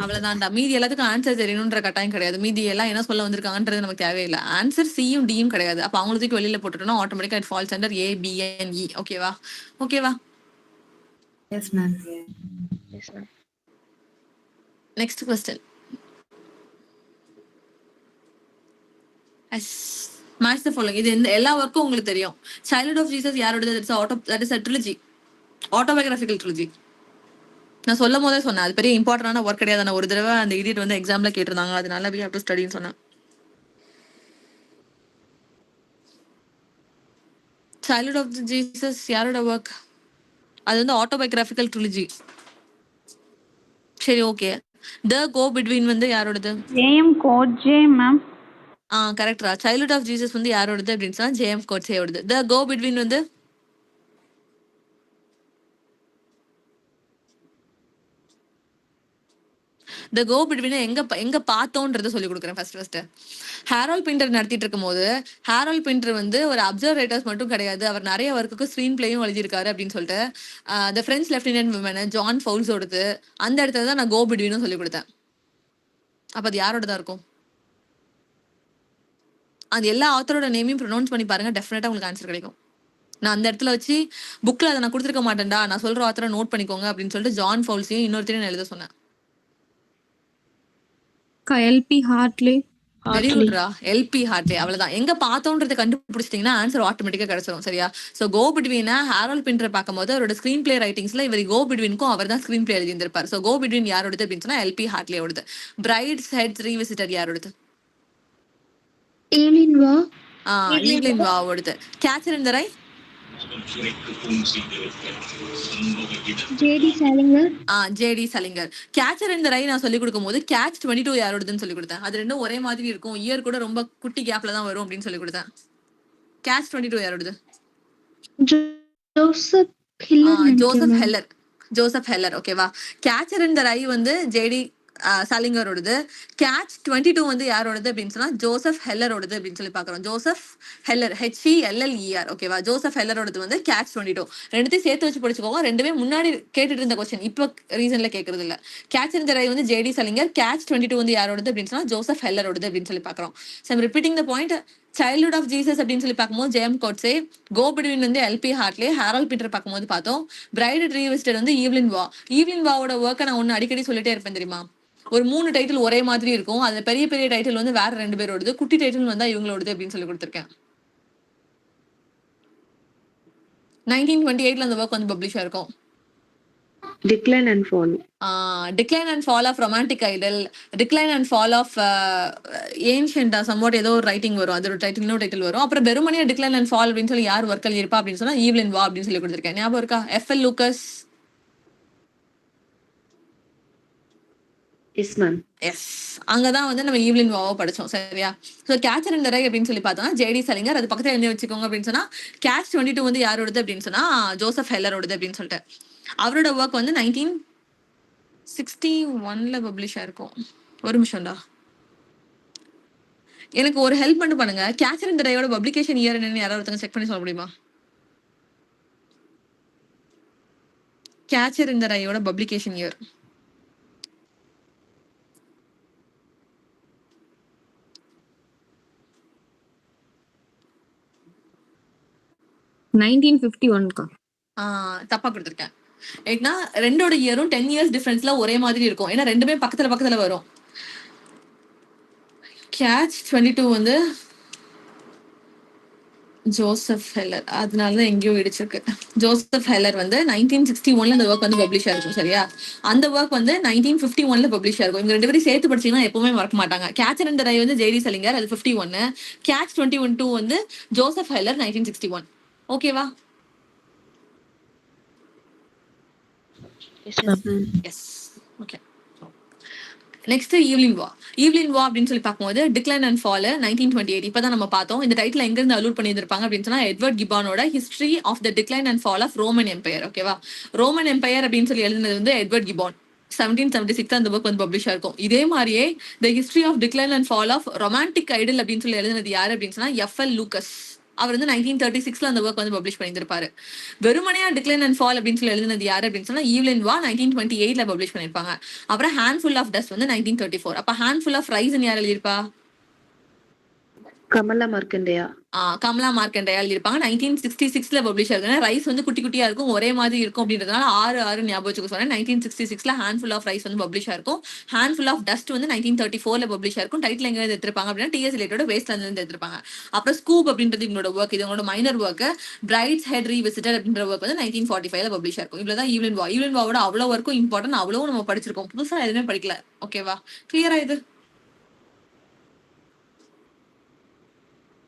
அவ்வளவுதான்டா. மீதி எல்லாத்துக்கும் ஆன்சர் தெரியணும்ன்ற கட்டாயம் கிடையாது. மீதி எல்லாம் என்ன சொல்ல வந்திருக்காங்கன்றது நமக்கு தேவையில்லை. ஆன்சர் சியும் டியும் கிடையாது. அப்ப அவங்களுக்கு வெளியில போட்டுட்டோம்னா ஆட்டோமேட்டிக்கா it falls under A, B and E. ஓகேவா? Yes, ma'am. Yes, ma'am. Next question. Match the following. இது எல்லா ஒர்க்கும் உங்களுக்கு தெரியும். சைல்ட்ஹுட் ஆஃப் ஜீசஸ் யாரோடது? That is a trilogy. Autobiographical trilogy. நான் சொல்லும் போதே சொன்னேன் அது பெரிய இம்பார்ட்டன்டான ஒர்க் கிடையாது. நான் ஒரு தடவை அந்த இடியட் வந்து எக்ஸாம்ல கேட்டிருந்தாங்க, அதனால we have to studyன்னு சொன்னேன். சைல்ட்ஹுட் ஆஃப் ஜீசஸ் யாரோட ஒர்க்? அது வந்து ஆட்டோபயோகிராபிக்கல் trilogy. சரி, ஓகே. த கோ பிட்வீன் வந்து யாரோடது? J M Coetzee ma'am. கரெக்டா? சைல்ட்ஹுட் ஆஃப் ஜீசஸ் வந்து யாரோடது அப்படின்னு சொன்னா ஜேஎம் கோட்ஸேயோடது. த கோ பிட்வீன் வந்து த கோ பிட்வீன் எங்க பார்த்தோன்றத சொல்லி கொடுக்குறேன். ஃபர்ஸ்ட் ஹாரோல்ட் பிண்டர் நடத்திட்டு இருக்கும் போது ஹாரோல்ட் பிண்டர் வந்து ஒரு அப்சர்வேட்டர்ஸ் மட்டும் கிடையாது, அவர் நிறைய ஒர்க்குக்கு ஸ்க்ரீன் பிளேயும் எழுதியிருக்காரு அப்படின்னு சொல்லிட்டு the French lieutenant women John ஃபவுல்ஸோடது அந்த இடத்துல தான் நான் கோ பிட்வீனும் சொல்லி கொடுத்தேன். அப்ப அது யாரோட தான் இருக்கும்? அது எல்லா ஆத்தரோட நேமையும் ப்ரொனவுன்ஸ் பண்ணி பாருங்க, டெஃபினட்டா உங்களுக்கு ஆன்சர் கிடைக்கும். நான் அந்த இடத்துல வச்சு புக்ல அதை நான் கொடுத்துருக்க மாட்டேன்டா, நான் சொல்ற ஆத்தரை நோட் பண்ணிக்கோங்க அப்படின்னு சொல்லிட்டு ஜான் ஃபவுல்ஸையும் இன்னொருத்தரையும் எழுத சொன்னேன். L P Hartley. வெரி குட்ரா, எல்பி ஹார்ட்லி. அவ்வளவுதான். எங்க பார்த்தோன்றதை கண்டுபிடிச்சிட்டீங்கன்னா ஆன்சர் ஆட்டோமேட்டிக்கா கிடைச்சிடும். சரியா? சோ கோ பிட்வீனா ஹாரோல்ட் பிண்டர் பார்க்கும்போது அவரோட ஸ்கிரீன் பிளே ரைட்டிங்ஸ்ல இவர் கோ பிட்வீனுக்கும் அவர் தான் ஸ்கிரீன் பிளே எழுதியிருப்பார். சோ கோ பிட்வீன் யாரோடது அப்படின்னு சொன்னா எல்பி ஹார்ட்லியோடது. பிரைட்ஸ் ஹெட்ஸ் ரீவிசிட்டட் யாரோடது? Evelyn Waugh. ஈவ்லின் வாவோடது. Catcher in the rye? J.D. Salinger. J D Salinger. Catcher in the rye நான் சொல்லி கொடுக்கும்போது கேட்ச் 22 யாரோடதுன்னு சொல்லி கொடுத்தேன். அது ரெண்டும் ஒரே மாதிரி இருக்கும், இயர் கூட ரொம்ப குட்டி கேப்ல தான் வரும் அப்படின்னு சொல்லி கொடுத்தேன். Catch 22 யாரோடது? Joseph Heller. Joseph Heller. ஓகேவா? கேச்சர் இன் தி ரை வந்து ஜேடி சலிங்கரோடது. கேட்ச் 22 வந்து யாரோடது அப்படின்னு சொன்னா ஜோசப் ஹெல்லரோடது அப்படின்னு சொல்லி பாக்குறோம். Joseph Heller, HELLER. ஓகேவா? ஜோசப் ஹெல்லரோடது வந்து கேட்ச் 22. ரெண்டுத்தையும் சேர்த்து வச்சு படிச்சுக்கோங்க. ரெண்டுமே முன்னாடி கேட்டுட்டு இருந்த கொஸ்டின், இப்போ ரீசன்ல கேட்கறது இல்ல. கேட்ச் இன் தி ரை வந்து ஜேடி சலிங்கர், கேட்ச் 22 வந்து யாரோடது அப்படின்னு சொன்னா ஜோசப் ஹெல்லரோடது அப்படின்னு சொல்லி பாக்குறோம். So I'm repeating the point. Childhood of Jesus அப்படின்னு சொல்லி பார்க்கும்போது ஜேஎம் கோட்ஸே, கோ பிட்வீன் வந்து எல்பி ஹார்ட்லே, ஹாரோல்ட் பீட்டர் பார்க்கும்போது பார்த்தோம். பிரைட் ரீவிஸ்டட் வந்து ஈவ்லின் வா. ஈவ்லின் வாவோட ஒர்க்கை நான் ஒன்று அடிக்கடி சொல்லிட்டே இருப்பேன் தெரியுமா? ஒரு 3 டைட்டில் ஒரே மாதிரி இருக்கும். அதுல பெரிய பெரிய டைட்டில் வந்து வேற 2 பேரோடது, குட்டி டைட்டில் வந்தா இவங்களோடது அப்படின்னு சொல்லி கொடுத்துருக்கேன். 1928ல அந்த ஒர்க் வந்து பப்ளிஷ் ஆயிருக்கும். Decline and Fall. Decline and fall of romantic idol, decline and fall of ஏன்ஷியன்டா சம்வாட் ஏதோ ஒரு ரைட்டிங் வரும், அதோட டைட்டில் இன்னொரு டைட்டில் வரும். அப்புறம் வெறுமனே டிக்ளைன் அண்ட் ஃபால் அப்படின்னு சொல்லி யார் ஒர்க் எழுதியிருப்பா அப்படின்னு சொன்னா ஈவ்லின் வா அப்படின்னு சொல்லி கொடுத்துருக்கேன். ஞாபகம் இருக்கா? FL Lucas. Yes, ma'am. S, அங்கதான் வந்து நம்ம ஈவ்லின் வாவை படிச்சோம். சரியா? ஸோ கேச்சர் இந்த ரை அப்படின்னு சொல்லி பார்த்தோம்னா ஜேடி சலிங்கர். அது பக்கத்துல எழுதி வச்சுக்கோங்க அப்படின்னு சொன்னா கேட்ச் 22 வந்து யாரோடது அப்படின்னு சொன்னா ஜோசப் ஹெல்லரோடது அப்படின்னு சொல்லிட்டு. அவரோட ஒர்க் வந்து 1961ல பப்ளிஷ் ஆயிருக்கும். ஒரு நிமிஷம்டா, எனக்கு ஒரு ஹெல்ப் மட்டும் பண்ணுங்க. கேச்சர் இந்த ரையோட பப்ளிகேஷன் இயர் என்னன்னு யாராவது ஒருத்தங்க செக் பண்ணி சொல்ல முடியுமா? கேச்சர் இந்த ரையோட பப்ளிகேஷன் இயர். தப்பா கொடுத்துருக்கேன். ஏன்னா ரெண்டோட இயரும் 10 இயர்ஸ் டிஃபரன்ஸ்ல ஒரே மாதிரி இருக்கும். ஏன்னா ரெண்டுமே பக்கத்துல பக்கத்துல வரும். கேட்ச் 22 வந்து ஜோசப் ஹெல்லர், அதனாலதான் எங்கேயோ இடிச்சிருக்கு. ஜோசப் ஹெல்லர் வந்து 1961ல அந்த ஒர்க் வந்து பப்ளிஷ் ஆயிருக்கும். சரியா? அந்த ஒர்க் வந்து 1951ல பப்ளிஷ் ஆயிருக்கும். இவங்க 2 பேரும் சேர்த்து படிச்சீங்கன்னா எப்பவுமே மறக்க மாட்டாங்க. கேச்சர் அண்ட் த ரை வந்து ஜேடி சலிங்கர், அது 51. கேட்ச் 22 வந்து ஜோசப் ஹெல்லர் 1961. ஓகேவா? Yes, ma'am. Yes, okay. Next Evelyn Waugh. Evelyn Waugh அப்படின்னு சொல்லி பார்க்கும்போது டிக்ளைன் அண்ட் ஃபால் 1928 இப்பதான் நம்ம பார்த்தோம். இந்த டைட்டில் எங்க இருந்து அலூட் பண்ணியிருப்பாங்க அப்படின்னு சொன்னா எட்வர்ட் கிபானோட history of the decline and fall of Roman empire. ஓகேவா? ரோமன் எம்பையர் அப்படின்னு சொல்லி எழுதுனது வந்து எட்வர்ட் கிபான். 1776 அந்த புக் வந்து பப்ளிஷ் ஆயிருக்கும். இதே மாதிரியே the history of decline and fall of romantic idol அப்படின்னு சொல்லி எழுதுனது யாரு அப்படின்னு சொன்னா எஃப்எல் லூக்கஸ். அவர் வந்து 1936ல அந்த ஒர்க் வந்து பப்ளிஷ் பண்ணியிருப்பாரு. வெறுமனையா டிக்ளைன் அண்ட் ஃபால் அப்படின்னு சொல்லி எழுதுனது யாரு அப்படின்னு சொன்னா ஈவ்லின் வா 1928ல பப்ளிஷ் பண்ணிருப்பாங்க. அப்புறம் ஹேண்ட்ஃபுல் ஆஃப் டஸ்ட் வந்து 1934. அப்ப ஹேண்ட்ஃபுல் ஆஃப் ரைஸ் யார் எழுதியிருப்பா? Kamala Markandeya. கமலா மார்க்கண்டையா எழுதியிருப்பாங்க. 1966ல பப்ளிஷ் ஆகுது. ரைஸ் வந்து குட்டி குட்டியா இருக்கும், ஒரே மாதிரி இருக்கும் அப்படின்றதுனால 6 ஞாபகம் வச்சுக்க சொன்னேன். 1966ல ஹேண்ட்ஃபுல் ஆஃப் ரைஸ் வந்து பப்ளிஷ் ஆயிருக்கும். ஹேண்ட்ஃபுல் ஆஃப் டஸ்ட் வந்து 1934ல பப்ளிஷ் ஆயிருக்கும். டைட்டில் எங்க எடுத்திருப்பாங்க அப்படின்னா டிஎஸ் எலியட்டோட வேஸ்ட்லேண்ட் இருந்து எடுத்திருப்பாங்க. அப்புறம் ஸ்கூப் அப்படின்றது இவங்களோட ஒர்க், இது உங்களோட minor work. Brides head revisited அப்படின்ற ஒர்க் வந்து 1945ல பப்ளிஷ் ஆயிருக்கும். இவ்வளவுதான் ஈவ்லின் வா. ஈவ்லின் வாவோட அவ்வளவு ஒர்க்கும் இம்பார்ட்டன்ட், அவ்வளவு நம்ம படிச்சிருக்கோம். புதுசா எதுவுமே படிக்கல. ஓகேவா? கிளியரா இது?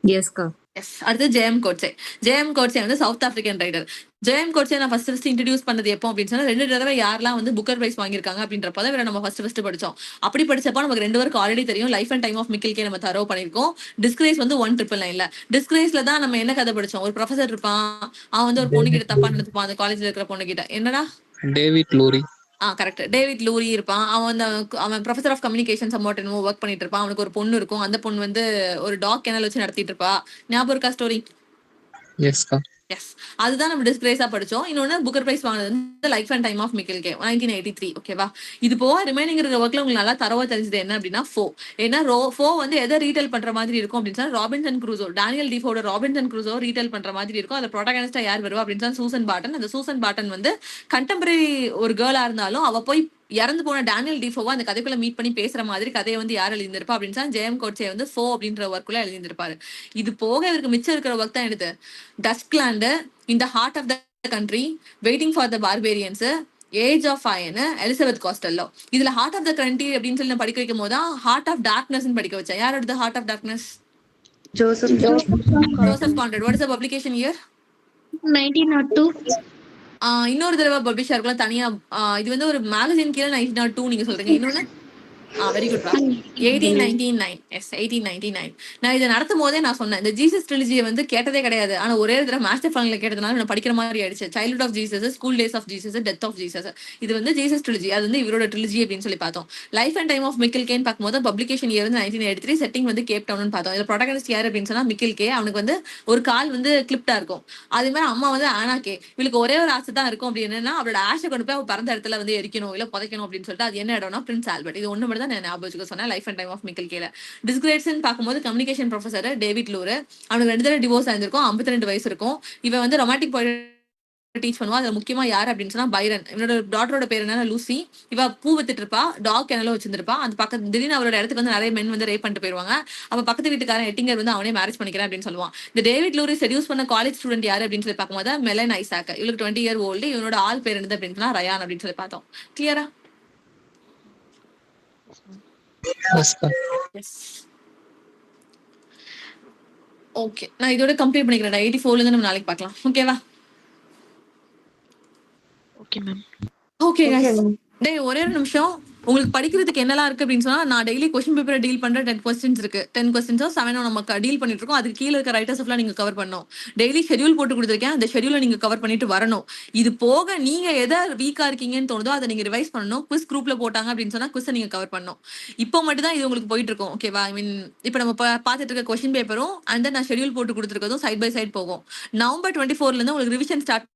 Yes, ka. எஸ். அடுத்து ஜேஎம் கோட்ஸே. ஜேஎம் கோட்ஸே வந்து south African writer. JM Godse நான் ஃபர்ஸ்ட் இன்ட்ரடியூஸ் பண்ணது எப்போ அப்படின்னு சொன்னா 2 தடவை யாரெல்லாம் வந்து புக்கர் பிரைஸ் வாங்கியிருக்காங்க அப்படின்றப்ப இவரை நம்ம ஃபர்ஸ்ட் படிச்சோம். அப்படி படிச்சப்போ நமக்கு 2 பேருக்கு ஆல்ரெடி தெரியும். லைஃப் அண்ட் டைம் ஆஃப் மிக்கல்கே நம்ம தரவு பண்ணிருக்கோம். டிஸ்கிரேஸ் வந்து 1999ல. டிஸ்கிரேஸ்ல தான் நம்ம என்ன கதை படிச்சோம்? ஒரு ப்ரொஃபசர் இருப்பான், அவன் வந்து ஒரு பொண்ணு கிட்ட தப்பா நடந்துப்பான். அந்த காலேஜ்ல இருக்கிற பொண்ணு கிட்ட. என்னடா? David Lurie. Correct. David Lurie இருப்பான். அவன் ப்ரொஃபசர் ஆஃப் கம்யூனிகேஷன் சம்வாட் என்னமோ ஒர்க் பண்ணிட்டு இருப்பான். அவனுக்கு ஒரு பொண்ணு இருக்கும். அந்த பொண்ணு வந்து ஒரு டாக் கேனல் வச்சு நடத்திட்டு இருப்பா. ஞாபகம் இருக்கா ஸ்டோரி? எஸ் கா. எஸ், அதுதான் நம்ம டிஸ்கிரேஸா படிச்சோம். இன்னொன்னு புக்கர் பிரைஸ் வாங்கினது வந்து லைஃப் அண்ட் டைம் ஆஃப் மிக்கல்கே 1983. ஓகேவா? இது போக ரிமைனிங் இருக்கிற ஒர்க்ல உங்களுக்கு நல்லா தரவா தெரிஞ்சது என்ன அப்படின்னா ஃபோ. ஏன்னா ஃபோ வந்து எதை ரீட்டைல் பண்ற மாதிரி இருக்கும் அப்படின்னு சொன்னா ராபின்சன் க்ரூசோ, டேனியல் டிஃபோட ராபின்சன் க்ரூசோ ரீட்டைல் பண்ற மாதிரி இருக்கும். அதுல ப்ரோட்டகனிஸ்டா யார் வருவா அப்படின்னு சொன்னா சூசன் பாட்டன். அந்த சூசன் பாட்டன் வந்து கண்டெம்பரரி ஒரு கேர்ளா இருந்தாலும் அவ போய் இறந்து போன டேனியல் டிஃபோவா அந்த கதைக்குள்ள மீட் பண்ணி பேசுற மாதிரி கதையை வந்து யார் எழுதியிருப்பா அப்படின்னு சொன்னா ஜேஎம் கோட்ஸே வந்து ஃபோ அப்படின்ற ஒர்க்குள்ள எழுதியிருப்பாரு. இது போக இவருக்கு மிச்சம் இருக்கிற ஒர்க் தான் எடுத்து Dusklands, in the heart of the country, waiting for the barbarians, age of fire, Elizabeth Costello. இதுல ஹார்ட் ஆஃப் த கண்ட்ரி அப்படின்னு சொல்லி நான் படிக்க வைக்கும் போது தான் ஹார்ட் ஆஃப் டார்க்னஸ் படிக்க வச்சேன். யாரோட heart of darkness? Joseph Conrad. What is the publication year? 1902. இன்னொரு தடவை பப்ளிஷ் ஆயிருக்கலாம் தனியா. இது வந்து ஒரு மேகசின் கீழே 1902 நீங்க சொல்றீங்க. இன்னொன்னு வெரி குட். 1899. எஸ், 1899. நான் இதை நடத்தும் போதே நான் சொன்னேன், இந்த ஜீசஸ் ட்ரிலஜியை வந்து கேட்டதே கிடையாது. ஆனா ஒரே தடவை மாஸ்டர் ஃபன்ல கேட்டதுனால நான் படிக்கிற மாதிரி ஆயிடுச்சு. Childhood of Jesus, school days of Jesus, death of Jesus. இது வந்து ஜீசஸ் ட்ரிலஜி, அது வந்து இவரோட ட்ரிலஜி அப்படின்னு சொல்லி பார்த்தோம். லைஃப் அண்ட் டைம் ஆஃப் மிக்கல்கேன்னு பார்க்கும்போது பப்ளிகேஷன் இயர் வந்து 1983, செட்டிங் வந்து கேப் டவுன் பார்த்தோம். இதுல ப்ரோட்டகனிஸ்ட் யார் அப்படின்னு சொன்னா மிக்கல்கே. அவனுக்கு வந்து ஒரு கால் வந்து கிளிப்டா இருக்கும். அதே மாதிரி அம்மா வந்து ஆனாக்கே. இவளுக்கு ஒரே ஒரு ஆசை தான் இருக்கும். அப்படி என்னன்னா அவளோட ஆஷை கொண்டு போய் அவ பிறந்த இடத்துல வந்து எரிக்கணும் இல்ல புதைக்கணும் அப்படின்னு சொல்லிட்டு அது என்ன இடம்னா பிரின்ஸ் ஆல்பர்ட். இது ஒண்ணு மட்டும் தான் நான் ஞாபகம் வச்சுக்க சொன்னேன். Life and time of Michael கேல. டிஸ்கிரேட்ஸ்ன்னு பார்க்கும்போது கம்யூனிகேஷன் ப்ரொஃபசர் டேவிட் லூரு. அவனுக்கு 2 தடவை டிவோர்ஸ் ஆயிருக்கும். 52 வயசு இருக்கும். இவன் வந்து ரொமான்டிக் போய்ட் டீச் பண்ணுவா. அதுல முக்கியமா யாரு அப்படின்னு சொன்னா பைரன். இவனோட டாட்டரோட பேர் என்ன லூசி. இவ பூ வித்துட்டு இருப்பா. டாக் கெனல வச்சிருந்திருப்பா. அந்த பக்கத்து திடீர்னு அவரோட இடத்துக்கு வந்து நிறைய மென் வந்து ரேப் பண்ணிட்டு போயிருவாங்க. அப்ப பக்கத்து வீட்டுக்காரன் எட்டிங்கர் வந்து அவனே மேரேஜ் பண்ணிக்கிறேன் அப்படின்னு சொல்லுவான். இந்த டேவிட் லூரி செடியூஸ் பண்ண காலேஜ் ஸ்டூடெண்ட் யாரு அப்படின்னு சொல்லி பார்க்கும்போது மெலன் ஐசாக். இவளுக்கு 20 year old. இவனோட ஆள் பேர் என்னது அப்படின்னு சொன்னா ரயான் அப்படின்னு சொல்லி பார்த்தோம். கிளியரா? Yes, அக்கா. ஓகே, நான் இதோட கம்ப்ளீட் பண்ணிக்கிறேன். 84ல இருந்து நம்ம நாளைக்கு பார்க்கலாம். ஓகேவா? Okay, ma'am. Okay Okay, guys. ma'am. டேய் ஒரே ஒரு நிமிஷம். உங்களுக்கு படிக்கிறதுக்கு என்னலாம் இருக்கு அப்படின்னு சொன்னா நான் டெய்லி கொஸ்டின் பேப்பரை டீல் பண்ற 10 questions இருக்கு. 10 questions 7 நம்ம டீல் பண்ணிட்டு இருக்கோம். அதுக்கு கீழ இருக்க ரைட்டர்ஸ் எல்லாம் நீங்க கவர் பண்ணணும். டெய்லி ஷெட்யூல் போட்டு கொடுத்துருக்கேன். அந்த ஷெட்யூலை நீங்க கவர் பண்ணிட்டு வரணும். இது போக நீங்க எதை வீக்கா இருக்கீங்கன்னு தோணுதோ அதை நீங்க ரிவைஸ் பண்ணணும். குவிஸ் குரூப்ல போட்டாங்க அப்படின்னு சொன்னா குவிஸை நீங்க கவர் பண்ணணும். இப்போ மட்டும் தான் இது உங்களுக்கு போயிட்டு இருக்கும். ஓகேவா? ஐ மீன் இப்போ நம்ம பார்த்துட்டு இருக்க கொஸ்டின் பேப்பரும் அண்ட் நான் ஷெட்யூல் போட்டு கொடுத்துருக்கதும் சைட் பை சைட் போகும். நவம்பர் 24ல இருந்து உங்களுக்கு ரிவிஷன் ஸ்டார்ட்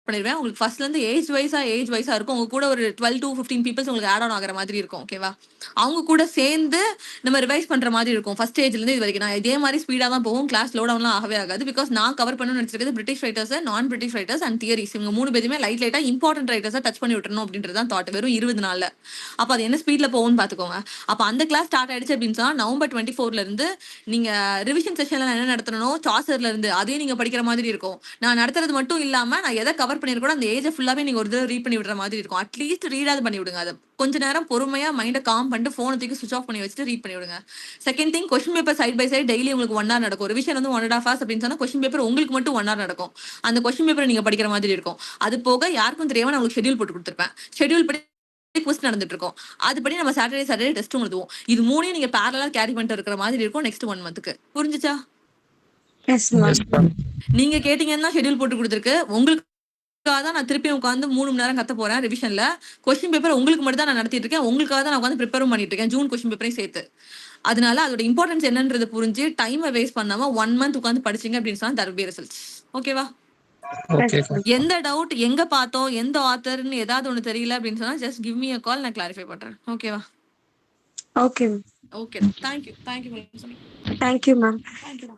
பண்ணிடுவேன். உங்களுக்கு ஃபர்ஸ்ட்ல இருந்து ஏஜ் வைஸா இருக்கும். உங்க கூட ஒரு 12 to 15 பீப்பிள்ஸ் உங்களுக்கு ஆட் ஆன் ஆகிற மாதிரி இருக்கும். ஓகேவா? அவங்க கூட சேர்ந்து நம்ம ரிவைஸ் பண்ற மாதிரி இருக்கும். ஃபர்ஸ்ட் ஸ்டேஜ்ல இருந்து இது வரைக்கும் நான் இதே மாதிரி ஸ்பீடா தான் போகும். கிளாஸ் லோ டவுன்லாம் ஆகவே ஆகாது. பிகாஸ் நான் கவர் பண்ணணும்னு நினைச்சிருக்கிறது பிரிட்டிஷ் ரைட்டர்ஸ், நான் பிரிட்டிஷ் ரைட்டர்ஸ் அண்ட் தியரிஸ். இவங்க 3 பேருமே லைட்டா இம்பார்ட்டன்ட் ரைட்டர்ஸை டச் பண்ணி விட்டுறணும் அப்படின்றது தான் தாட். வெறும் 20 நாள்ல. அப்ப அது என்ன ஸ்பீட்ல போகும்னு பாத்துக்கோங்க. அப்ப அந்த கிளாஸ் ஸ்டார்ட் ஆயிடுச்சு அப்படின்னு சொன்னா நவம்பர் 24ல இருந்து நீங்க ரிவிஷன் செஷன்ல என்ன நடத்தணும், சாசர்ல இருந்து அதையும் நீங்க படிக்கிற மாதிரி இருக்கும். நான் நடத்துறது மட்டும் இல்லாம நான் எதை கவர் பண்ணிருக்கோம் அந்த ஏஜ் ஃபுல்லாவே நீங்க ஒரு தடவை ரீட் பண்ணி விடுற மாதிரி இருக்கும். அட்லீஸ்ட் ரீடாவது பண்ணி விடுங்க. அதை கொஞ்ச நேரம் பொறுமையா மைண்டை காம் பண்ணிட்டு போனை தூக்கி சுவிச் ஆஃப் பண்ணி வச்சுட்டு ரீட் பண்ணி விடுங்க. Second thing, question paper side by side daily உங்களுக்கு 1 hour நடக்கும். ரிவிஷன் வந்து 1.5 hours அப்படின்னு சொன்னா கொஸ்டின் பேப்பர் உங்களுக்கு மட்டும் 1 hour நடக்கும். அந்த கொஸ்டின் பேப்பர் நீங்க படிக்கிற மாதிரி இருக்கும். அது போக யாருக்கும் தெரியாம நான் உங்களுக்கு ஷெட்யூல் போட்டு கொடுத்துருப்பேன். ஷெட்யூல் படி குவிஸ் நடந்துட்டு இருக்கும். அதுபடி நம்ம சாட்டர்டே டெஸ்ட் எழுதுவோம். இது 3 நீங்க பேரலா கேரி பண்ணிட்டு இருக்கிற மாதிரி இருக்கும் நெக்ஸ்ட் 1 month. புரிஞ்சுச்சா? Yes, ma'am. Yes, ma'am. நீங்க கேட்டீங்கன்னா ஷெட்யூல் போட்டு கொடுத்துருக்கு. உங்களுக்கு தான் நான் திருப்பி உட்காந்து 3 மணி நேரம் கத்த போறேன் ரிவிஷன்ல. கொஸ்டின் பேப்பர் உங்களுக்கு மட்டும் தான் நான் நடத்திட்டு இருக்கேன். உங்களுக்காக தான் நான் உட்காந்து ப்ரிப்பேரும் பண்ணிட்டு இருக்கேன். ஜூன் கொஸ்டின் பேப்பரையும் சேர்த்து. அதனால அதோட இம்பார்ட்டன்ஸ் என்னன்றது புரிஞ்சு டைமை வேஸ்ட் பண்ணாம 1 month உட்காந்து படிச்சீங்க அப்படின்னு சொன்னா there will be results. ஓகேவா? Okay, அக்கா. எந்த டவுட் எங்க பார்த்தோம் எந்த ஆத்தர்னு ஏதாவது ஒண்ணு தெரியல அப்படின்னு சொன்னா just give me a call, நான் கிளாரிஃபை பண்றேன். ஓகேவா? Okay, ma'am. Okay, thank you. Thank you, ma'am. Thank you.